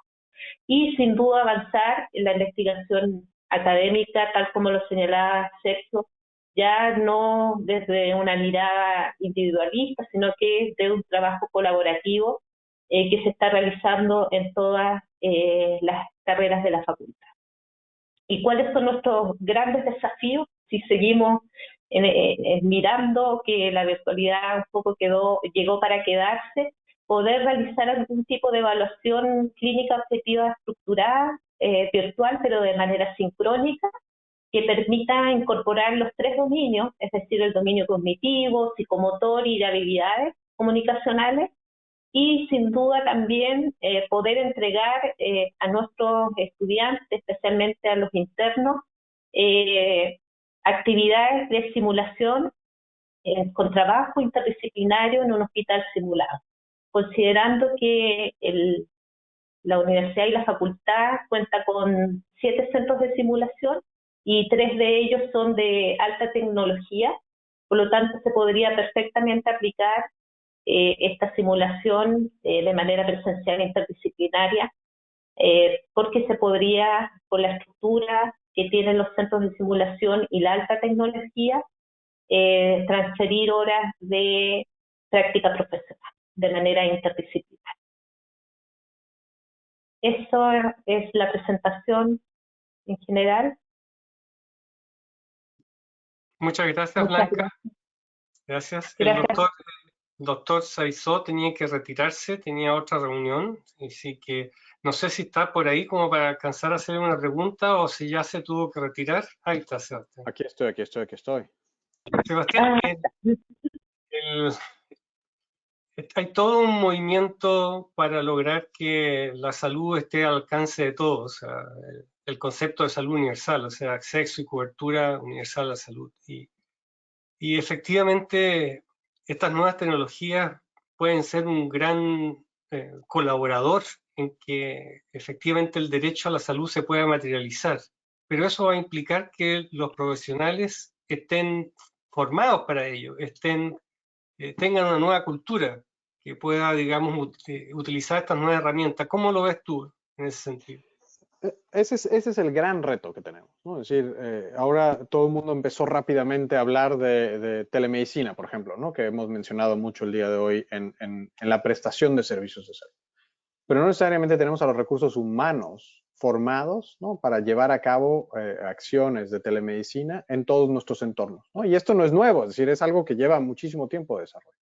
S5: Y sin duda avanzar en la investigación académica, tal como lo señalaba Sergio, ya no desde una mirada individualista, sino que de un trabajo colaborativo que se está realizando en todas las carreras de la facultad. ¿Y cuáles son nuestros grandes desafíos? Si seguimos mirando que la virtualidad un poco llegó para quedarse, poder realizar algún tipo de evaluación clínica objetiva estructurada, virtual, pero de manera sincrónica, que permita incorporar los 3 dominios, es decir, el dominio cognitivo, psicomotor y de habilidades comunicacionales, y sin duda también poder entregar a nuestros estudiantes, especialmente a los internos, actividades de simulación con trabajo interdisciplinario en un hospital simulado, considerando que la universidad y la facultad cuenta con 7 centros de simulación y 3 de ellos son de alta tecnología, por lo tanto se podría perfectamente aplicar esta simulación de manera presencial interdisciplinaria, porque se podría, con la estructura que tienen los centros de simulación y la alta tecnología, transferir horas de práctica profesional de manera interdisciplinaria. Eso es la presentación en general.
S1: Muchas gracias,
S5: Muchas
S1: Blanca. Gracias.
S5: gracias.
S1: El doctor Saizó tenía que retirarse, tenía otra reunión, así que no sé si está por ahí como para alcanzar a hacer una pregunta o si ya se tuvo que retirar. Ahí está, Sebastián.
S2: Aquí estoy.
S1: Sebastián, hay todo un movimiento para lograr que la salud esté al alcance de todos, o sea, el concepto de salud universal, o sea, acceso y cobertura universal a la salud. Y efectivamente, estas nuevas tecnologías pueden ser un gran colaborador en que efectivamente el derecho a la salud se pueda materializar. Pero eso va a implicar que los profesionales estén formados para ello, tengan una nueva cultura que pueda, digamos, utilizar estas nuevas herramientas. ¿Cómo lo ves tú en ese sentido?
S2: Ese es el gran reto que tenemos, ¿no? Es decir, ahora todo el mundo empezó rápidamente a hablar de telemedicina, por ejemplo, ¿no? Que hemos mencionado mucho el día de hoy en la prestación de servicios de salud. Pero no necesariamente tenemos a los recursos humanos formados, ¿no? Para llevar a cabo acciones de telemedicina en todos nuestros entornos, ¿no? Y esto no es nuevo, es decir, es algo que lleva muchísimo tiempo de desarrollo.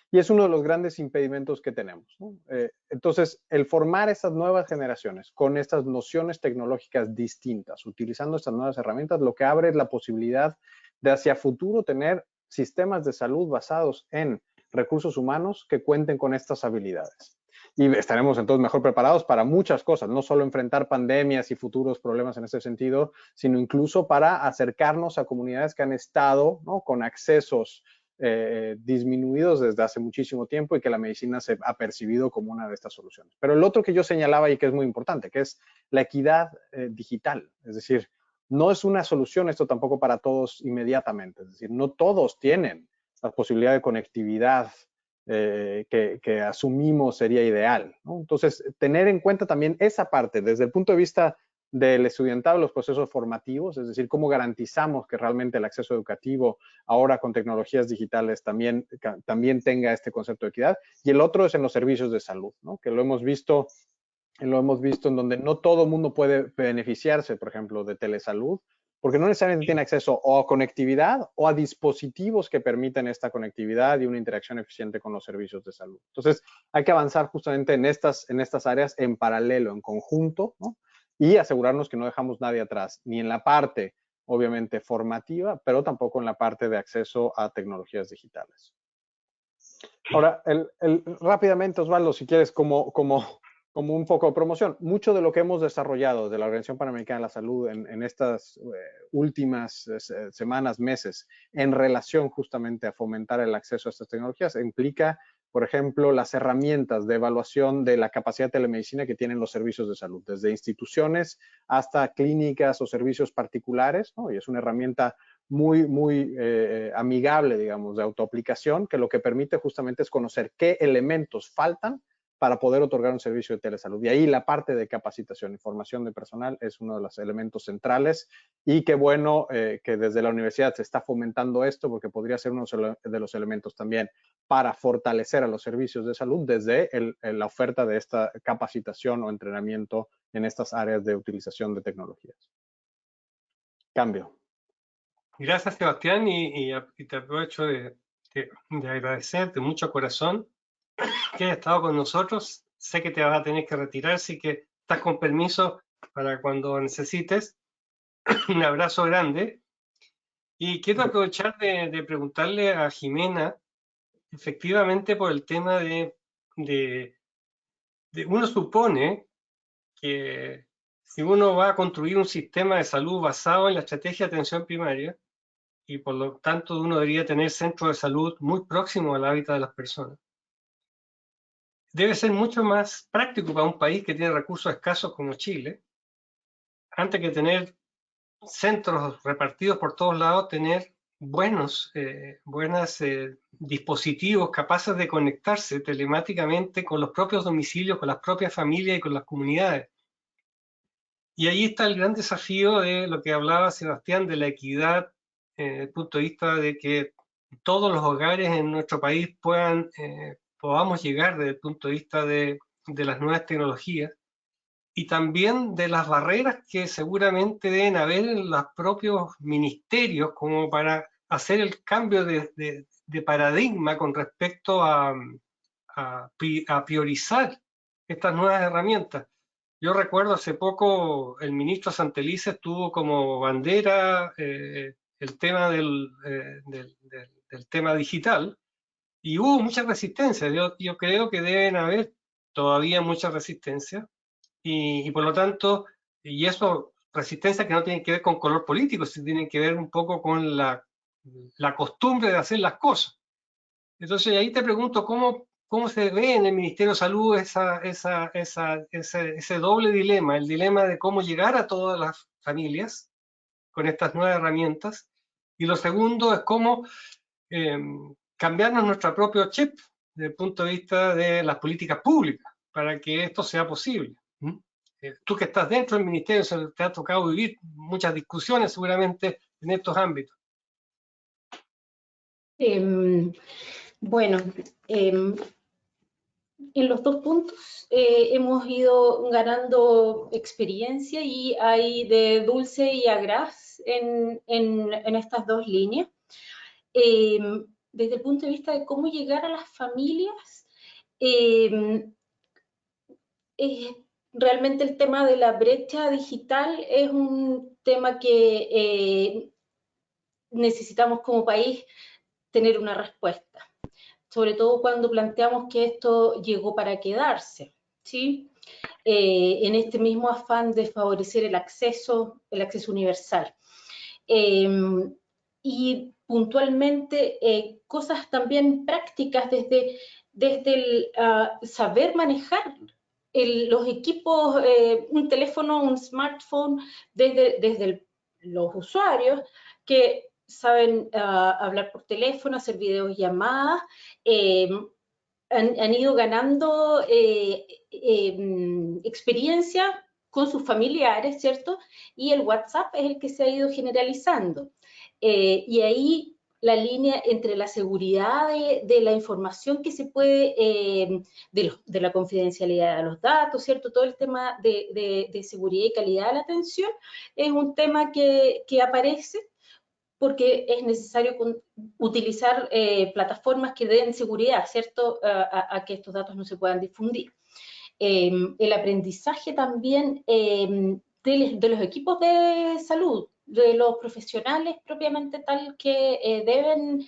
S2: Y es uno de los grandes impedimentos que tenemos, ¿no? Entonces, el formar estas nuevas generaciones con estas nociones tecnológicas distintas, utilizando estas nuevas herramientas, lo que abre es la posibilidad de hacia futuro tener sistemas de salud basados en recursos humanos que cuenten con estas habilidades. Y estaremos entonces mejor preparados para muchas cosas, no solo enfrentar pandemias y futuros problemas en ese sentido, sino incluso para acercarnos a comunidades que han estado, ¿no? Con accesos disminuidos desde hace muchísimo tiempo y que la medicina se ha percibido como una de estas soluciones. Pero el otro que yo señalaba y que es muy importante, que es la equidad digital. Es decir, no es una solución esto tampoco para todos inmediatamente. Es decir, no todos tienen la posibilidad de conectividad que asumimos sería ideal, ¿no? Entonces, tener en cuenta también esa parte desde el punto de vista del estudiantado, los procesos formativos, es decir, cómo garantizamos que realmente el acceso educativo ahora con tecnologías digitales también tenga este concepto de equidad. Y el otro es en los servicios de salud, ¿no? Que lo hemos visto en donde no todo el mundo puede beneficiarse, por ejemplo, de telesalud, porque no necesariamente tiene acceso o a conectividad o a dispositivos que permiten esta conectividad y una interacción eficiente con los servicios de salud. Entonces, hay que avanzar justamente en estas áreas en paralelo, en conjunto, ¿no? Y asegurarnos que no dejamos nadie atrás, ni en la parte, obviamente, formativa, pero tampoco en la parte de acceso a tecnologías digitales. Ahora, rápidamente, Osvaldo, si quieres, como un foco de promoción, mucho de lo que hemos desarrollado de la Organización Panamericana de la Salud en estas últimas semanas, meses, en relación justamente a fomentar el acceso a estas tecnologías, implica, por ejemplo, las herramientas de evaluación de la capacidad de telemedicina que tienen los servicios de salud, desde instituciones hasta clínicas o servicios particulares, ¿no? Y es una herramienta muy amigable, digamos, de autoaplicación, que lo que permite justamente es conocer qué elementos faltan para poder otorgar un servicio de telesalud. Y ahí la parte de capacitación y formación de personal es uno de los elementos centrales. Y qué bueno que desde la universidad se está fomentando esto, porque podría ser uno de los elementos también para fortalecer a los servicios de salud desde la oferta de esta capacitación o entrenamiento en estas áreas de utilización de tecnologías. Cambio.
S1: Gracias, Sebastián, y te aprovecho de agradecer de mucho corazón que hayas estado con nosotros. Sé que te vas a tener que retirar, así que estás con permiso para cuando necesites. Un abrazo grande. Y quiero aprovechar de preguntarle a Jimena, efectivamente, por el tema de uno supone que si uno va a construir un sistema de salud basado en la estrategia de atención primaria, y por lo tanto uno debería tener centros de salud muy próximos al hábitat de las personas, debe ser mucho más práctico para un país que tiene recursos escasos como Chile, antes que tener centros repartidos por todos lados, tener buenos dispositivos capaces de conectarse telemáticamente con los propios domicilios, con las propias familias y con las comunidades. Y ahí está el gran desafío de lo que hablaba Sebastián, de la equidad desde el punto de vista de que todos los hogares en nuestro país podamos llegar desde el punto de vista de las nuevas tecnologías, y también de las barreras que seguramente deben haber en los propios ministerios como para hacer el cambio de paradigma con respecto a priorizar estas nuevas herramientas. Yo recuerdo hace poco el ministro Santelices tuvo como bandera el tema del tema digital, y hubo mucha resistencia. Yo creo que deben haber todavía mucha resistencia, y por lo tanto, y eso, resistencia que no tiene que ver con color político, sino tiene que ver un poco con la costumbre de hacer las cosas. Entonces ahí te pregunto, ¿cómo se ve en el Ministerio de Salud ese doble dilema, el dilema de cómo llegar a todas las familias con estas nuevas herramientas? Y lo segundo es cómo cambiarnos nuestro propio chip desde el punto de vista de las políticas públicas para que esto sea posible. Tú que estás dentro del ministerio, te ha tocado vivir muchas discusiones seguramente en estos ámbitos.
S3: Bueno, en los dos puntos hemos ido ganando experiencia, y hay de dulce y a gras en estas dos líneas. Desde el punto de vista de cómo llegar a las familias, realmente el tema de la brecha digital es un tema que necesitamos como país tener una respuesta, sobre todo cuando planteamos que esto llegó para quedarse, ¿sí? En este mismo afán de favorecer el acceso universal. Y puntualmente cosas también prácticas desde el saber manejar los equipos, un teléfono, un smartphone, desde los usuarios que saben hablar por teléfono, hacer videollamadas, han ido ganando experiencia con sus familiares, ¿cierto? Y el WhatsApp es el que se ha ido generalizando. Y ahí la línea entre la seguridad de la información que se puede, de la confidencialidad de los datos, ¿cierto? Todo el tema de seguridad y calidad de la atención es un tema que aparece porque es necesario utilizar plataformas que den seguridad, ¿cierto? A que estos datos no se puedan difundir. El aprendizaje también de los equipos de salud, de los profesionales propiamente tal que deben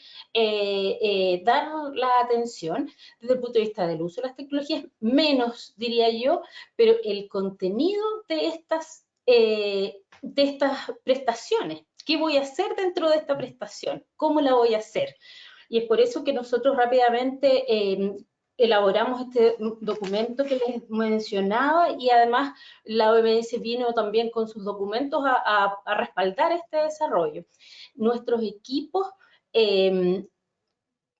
S3: dar la atención desde el punto de vista del uso de las tecnologías, menos diría yo, pero el contenido de estas prestaciones. ¿Qué voy a hacer dentro de esta prestación? ¿Cómo la voy a hacer? Y es por eso que nosotros rápidamente elaboramos este documento que les mencionaba, y además la OMS vino también con sus documentos a respaldar este desarrollo. Nuestros equipos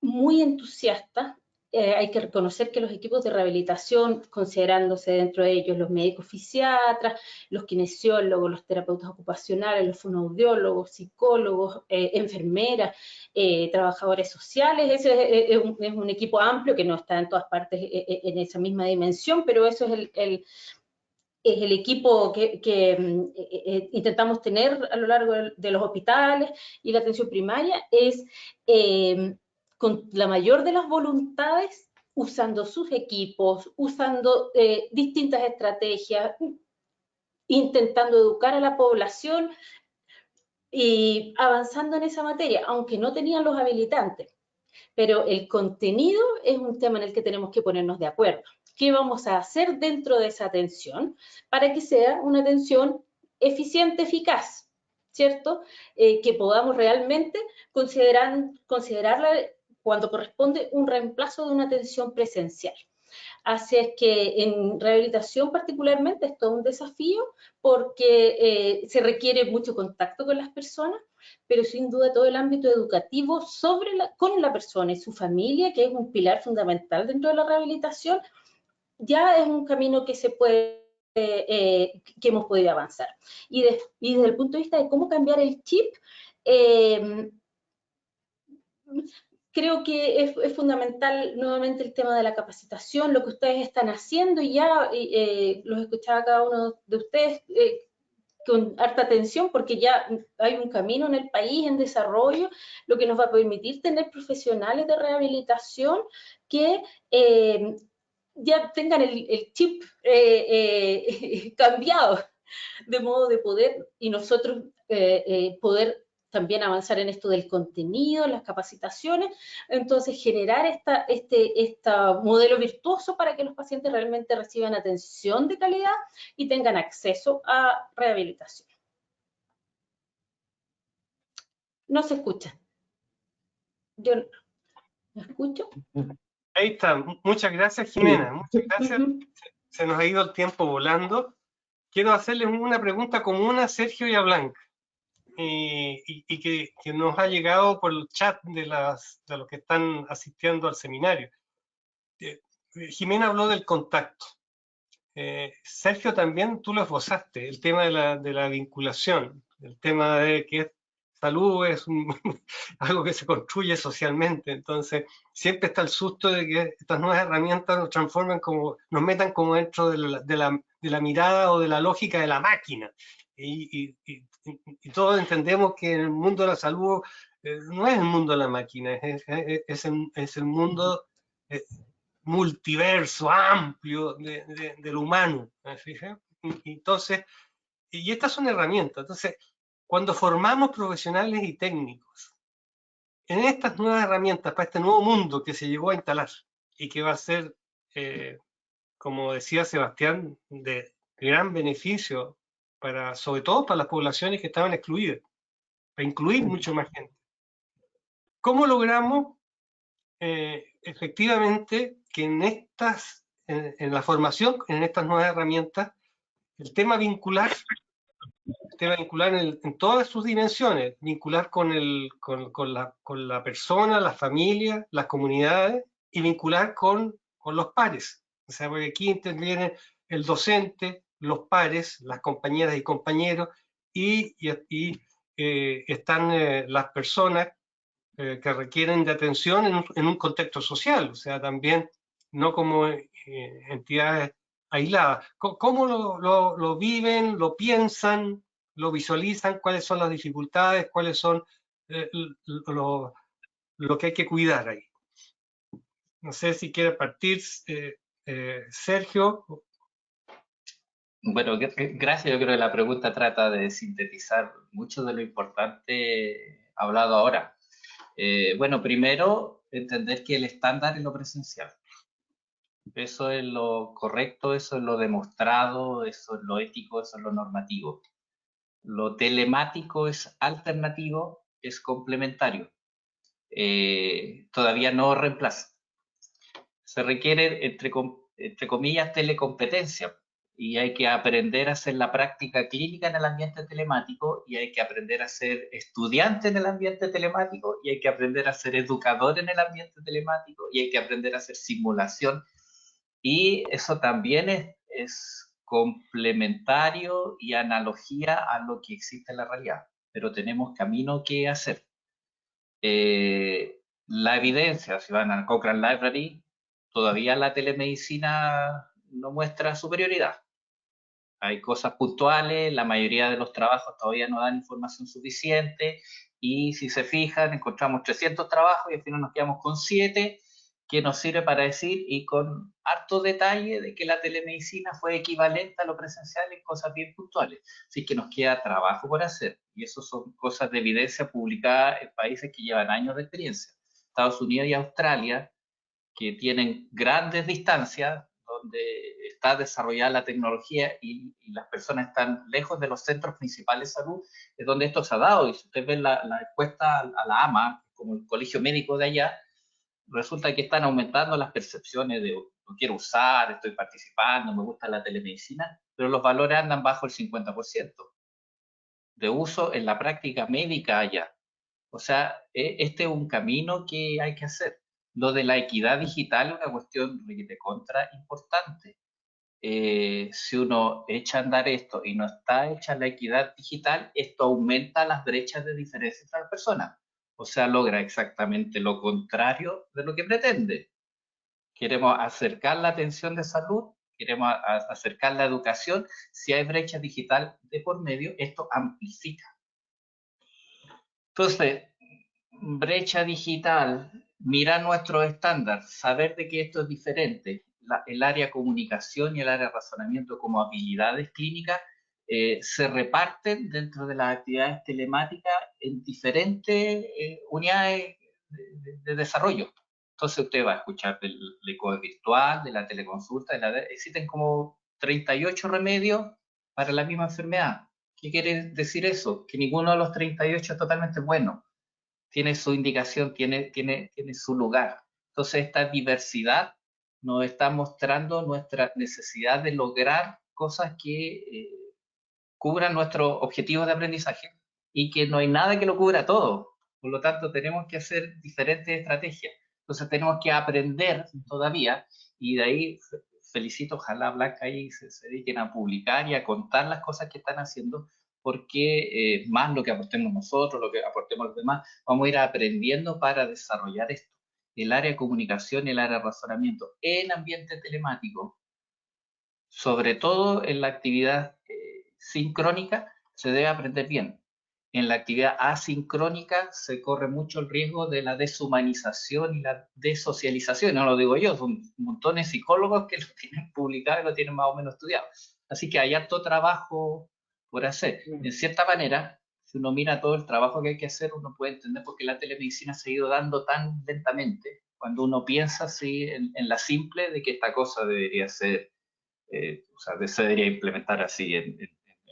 S3: muy entusiastas. Hay que reconocer que los equipos de rehabilitación, considerándose dentro de ellos los médicos fisiatras, los kinesiólogos, los terapeutas ocupacionales, los fonoaudiólogos, psicólogos, enfermeras, trabajadores sociales, ese es un equipo amplio que no está en todas partes en esa misma dimensión, pero eso es el equipo que intentamos tener a lo largo de los hospitales, y la atención primaria es con la mayor de las voluntades, usando sus equipos, usando distintas estrategias, intentando educar a la población y avanzando en esa materia, aunque no tenían los habilitantes. Pero el contenido es un tema en el que tenemos que ponernos de acuerdo. ¿Qué vamos a hacer dentro de esa atención para que sea una atención eficiente, eficaz, ¿cierto? Que podamos realmente considerarla cuando corresponde un reemplazo de una atención presencial. Así es que en rehabilitación particularmente es todo un desafío, porque se requiere mucho contacto con las personas, pero sin duda todo el ámbito educativo con la persona y su familia, que es un pilar fundamental dentro de la rehabilitación, ya es un camino que se puede, que hemos podido avanzar. Y desde el punto de vista de cómo cambiar el chip, Creo que es fundamental nuevamente el tema de la capacitación, lo que ustedes están haciendo, y ya los escuchaba cada uno de ustedes con harta atención, porque ya hay un camino en el país en desarrollo, lo que nos va a permitir tener profesionales de rehabilitación que ya tengan el chip cambiado, de modo de poder, y nosotros poder también avanzar en esto del contenido, las capacitaciones, entonces generar este modelo virtuoso para que los pacientes realmente reciban atención de calidad y tengan acceso a rehabilitación. No se escucha. Yo ¿me escucho?
S1: Ahí está. Muchas gracias, Jimena. Muchas gracias. Se nos ha ido el tiempo volando. Quiero hacerles una pregunta común a Sergio y a Blanca, y que nos ha llegado por el chat de los que están asistiendo al seminario. Jimena habló del contacto. Sergio, también tú lo esbozaste, el tema de la vinculación, el tema de que salud es algo que se construye socialmente. Entonces siempre está el susto de que estas nuevas herramientas nos transformen nos metan como dentro de la mirada o de la lógica de la máquina, y todos entendemos que en el mundo de la salud no es el mundo de la máquina, es el mundo multiverso amplio del humano. Entonces, y estas son herramientas. Entonces, cuando formamos profesionales y técnicos en estas nuevas herramientas, para este nuevo mundo que se llegó a instalar y que va a ser, como decía Sebastián, de gran beneficio sobre todo para las poblaciones que estaban excluidas, para incluir mucho más gente. ¿Cómo logramos efectivamente que en la formación, en estas nuevas herramientas, el tema vincular en todas sus dimensiones, vincular con la persona, las familias, las comunidades, y vincular con los pares? O sea, porque aquí interviene el docente, los pares, las compañeras y compañeros, y están las personas que requieren de atención en un contexto social, o sea, también no como entidades aisladas. ¿Cómo lo viven, lo piensan, lo visualizan? ¿Cuáles son las dificultades? ¿Cuáles son lo que hay que cuidar ahí? No sé si quiere partir Sergio.
S4: Bueno, gracias. Yo creo que la pregunta trata de sintetizar mucho de lo importante hablado ahora. Bueno, primero, entender que el estándar es lo presencial. Eso es lo correcto, eso es lo demostrado, eso es lo ético, eso es lo normativo. Lo telemático es alternativo, es complementario. Todavía no reemplaza. Se requiere, entre comillas, telecompetencia, y hay que aprender a hacer la práctica clínica en el ambiente telemático, y hay que aprender a ser estudiante en el ambiente telemático, y hay que aprender a ser educador en el ambiente telemático, y hay que aprender a hacer simulación, y eso también es complementario y analogía a lo que existe en la realidad, pero tenemos camino que hacer. La evidencia, si van al Cochrane Library, todavía la telemedicina no muestra superioridad. Hay cosas puntuales, la mayoría de los trabajos todavía no dan información suficiente, y si se fijan, encontramos 300 trabajos y al final nos quedamos con 7, que nos sirve para decir, y con harto detalle, de que la telemedicina fue equivalente a lo presencial en cosas bien puntuales. Así que nos queda trabajo por hacer, y eso son cosas de evidencia publicada en países que llevan años de experiencia. Estados Unidos y Australia, que tienen grandes distancias, donde está desarrollada la tecnología y las personas están lejos de los centros principales de salud, es donde esto se ha dado. Y si ustedes ven la encuesta a la AMA, como el colegio médico de allá, resulta que están aumentando las percepciones de lo quiero usar, estoy participando, me gusta la telemedicina, pero los valores andan bajo el 50% de uso en la práctica médica allá. O sea, este es un camino que hay que hacer. Lo de la equidad digital es una cuestión de contra importante. si uno echa a andar esto y no está hecha la equidad digital, esto aumenta las brechas de diferencia entre las personas. O sea, logra exactamente lo contrario de lo que pretende. Queremos acercar la atención de salud, queremos acercar la educación. Si hay brecha digital de por medio, esto amplifica. Entonces, brecha digital, mirar nuestros estándares, saber de que esto es diferente. El área comunicación y el área razonamiento como habilidades clínicas se reparten dentro de las actividades telemáticas en diferentes unidades de desarrollo. Entonces usted va a escuchar del ECOE virtual, de la teleconsulta, existen como 38 remedios para la misma enfermedad. ¿Qué quiere decir eso? Que ninguno de los 38 es totalmente bueno. Tiene su indicación, tiene su lugar. Entonces esta diversidad nos está mostrando nuestra necesidad de lograr cosas que cubran nuestros objetivos de aprendizaje y que no hay nada que lo cubra todo. Por lo tanto, tenemos que hacer diferentes estrategias. Entonces tenemos que aprender todavía y de ahí felicito, ojalá Blanca ahí se dediquen a publicar y a contar las cosas que están haciendo, porque más lo que aportemos nosotros, lo que aportemos los demás, vamos a ir aprendiendo para desarrollar esto. El área de comunicación y el área de razonamiento en ambiente telemático, sobre todo en la actividad sincrónica, se debe aprender bien. En la actividad asincrónica se corre mucho el riesgo de la deshumanización y la desocialización. No lo digo yo, son montones de psicólogos que lo tienen publicado y lo tienen más o menos estudiado. Así que hay harto trabajo por hacer. En cierta manera, si uno mira todo el trabajo que hay que hacer, uno puede entender por qué la telemedicina se ha ido dando tan lentamente. Cuando uno piensa así en la simple de que esta cosa debería ser, o sea, se debería implementar así en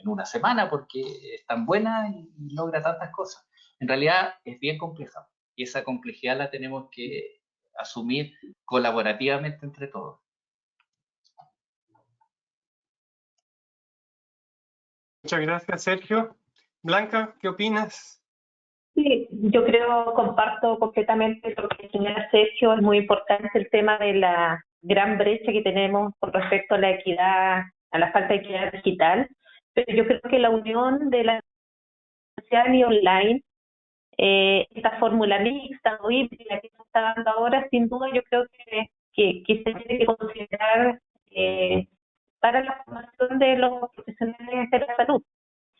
S4: una semana porque es tan buena y logra tantas cosas. En realidad es bien compleja y esa complejidad la tenemos que asumir colaborativamente entre todos.
S1: Muchas gracias, Sergio. Blanca, ¿qué opinas?
S5: Sí, yo creo, comparto completamente lo que señala Sergio. Es muy importante el tema de la gran brecha que tenemos con respecto a la equidad, a la falta de equidad digital. Pero yo creo que la unión de la social y online, esta fórmula mixta o híbrida que se está dando ahora, sin duda yo creo que se tiene que considerar para la formación de los profesionales de la salud.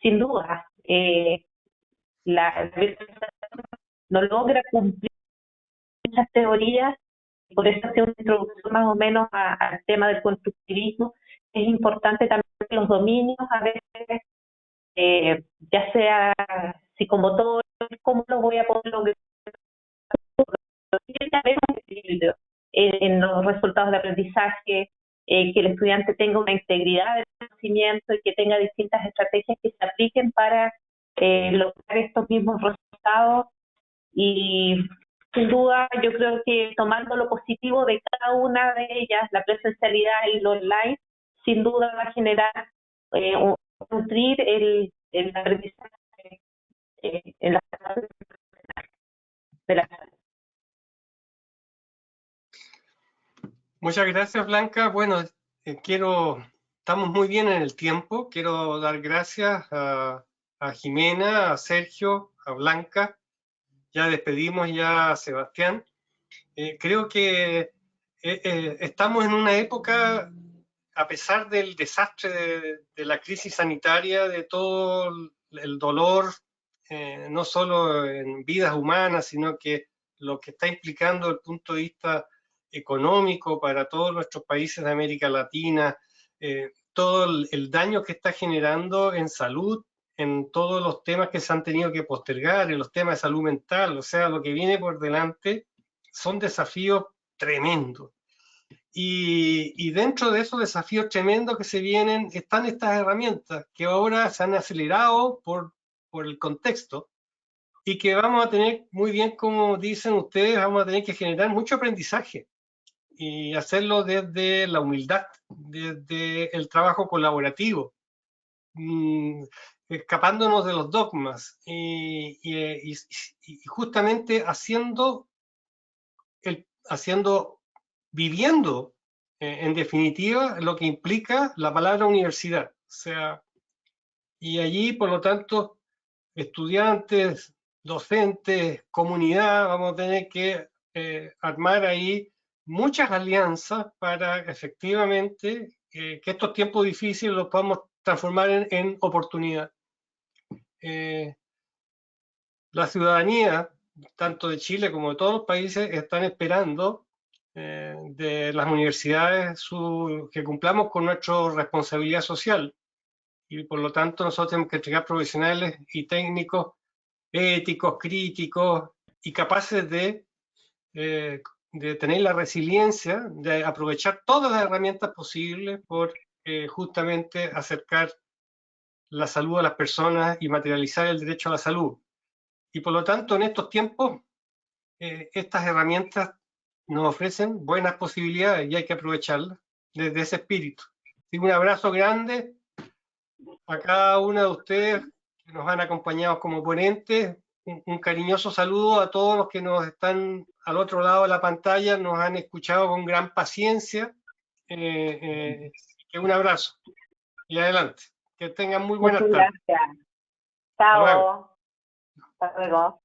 S5: Sin duda, la no logra cumplir muchas teorías, por eso hace una introducción más o menos al tema del constructivismo. Es importante también que los dominios a veces, ya sea psicomotor, cómo lo voy a poder lograr, en los resultados de aprendizaje, que el estudiante tenga una integridad del conocimiento y que tenga distintas estrategias que se apliquen para lograr estos mismos resultados. Y sin duda yo creo que tomando lo positivo de cada una de ellas, la presencialidad y lo online, sin duda va a generar nutrir el aprendizaje en la de la salud.
S1: Muchas gracias, Blanca. Bueno, estamos muy bien en el tiempo. Quiero dar gracias a Jimena, a Sergio, a Blanca. Ya despedimos ya a Sebastián. Creo que estamos en una época, a pesar del desastre de la crisis sanitaria, de todo el dolor, no solo en vidas humanas, sino que lo que está implicando desde el punto de vista económico para todos nuestros países de América Latina, todo el daño que está generando en salud, en todos los temas que se han tenido que postergar, en los temas de salud mental, o sea, lo que viene por delante son desafíos tremendos. Y dentro de esos desafíos tremendos que se vienen están estas herramientas que ahora se han acelerado por el contexto y que vamos a tener, muy bien como dicen ustedes, vamos a tener que generar mucho aprendizaje y hacerlo desde la humildad, desde el trabajo colaborativo, escapándonos de los dogmas y justamente viviendo en definitiva, lo que implica la palabra universidad. O sea, y allí, por lo tanto, estudiantes, docentes, comunidad, vamos a tener que armar ahí muchas alianzas para efectivamente que estos tiempos difíciles los podamos transformar en oportunidad. La ciudadanía, tanto de Chile como de todos los países, están esperando de las universidades que cumplamos con nuestra responsabilidad social, y por lo tanto nosotros tenemos que entregar profesionales y técnicos éticos, críticos y capaces de tener la resiliencia de aprovechar todas las herramientas posibles por justamente acercar la salud a las personas y materializar el derecho a la salud. Y por lo tanto, en estos tiempos, estas herramientas nos ofrecen buenas posibilidades y hay que aprovecharlas desde ese espíritu. Así que un abrazo grande a cada una de ustedes que nos han acompañado como ponentes. Un cariñoso saludo a todos los que nos están al otro lado de la pantalla, nos han escuchado con gran paciencia. Un abrazo y adelante. Que tengan muy buenas
S5: Muchas
S1: tardes.
S5: gracias.
S1: Hasta luego.
S5: Chao. Hasta luego.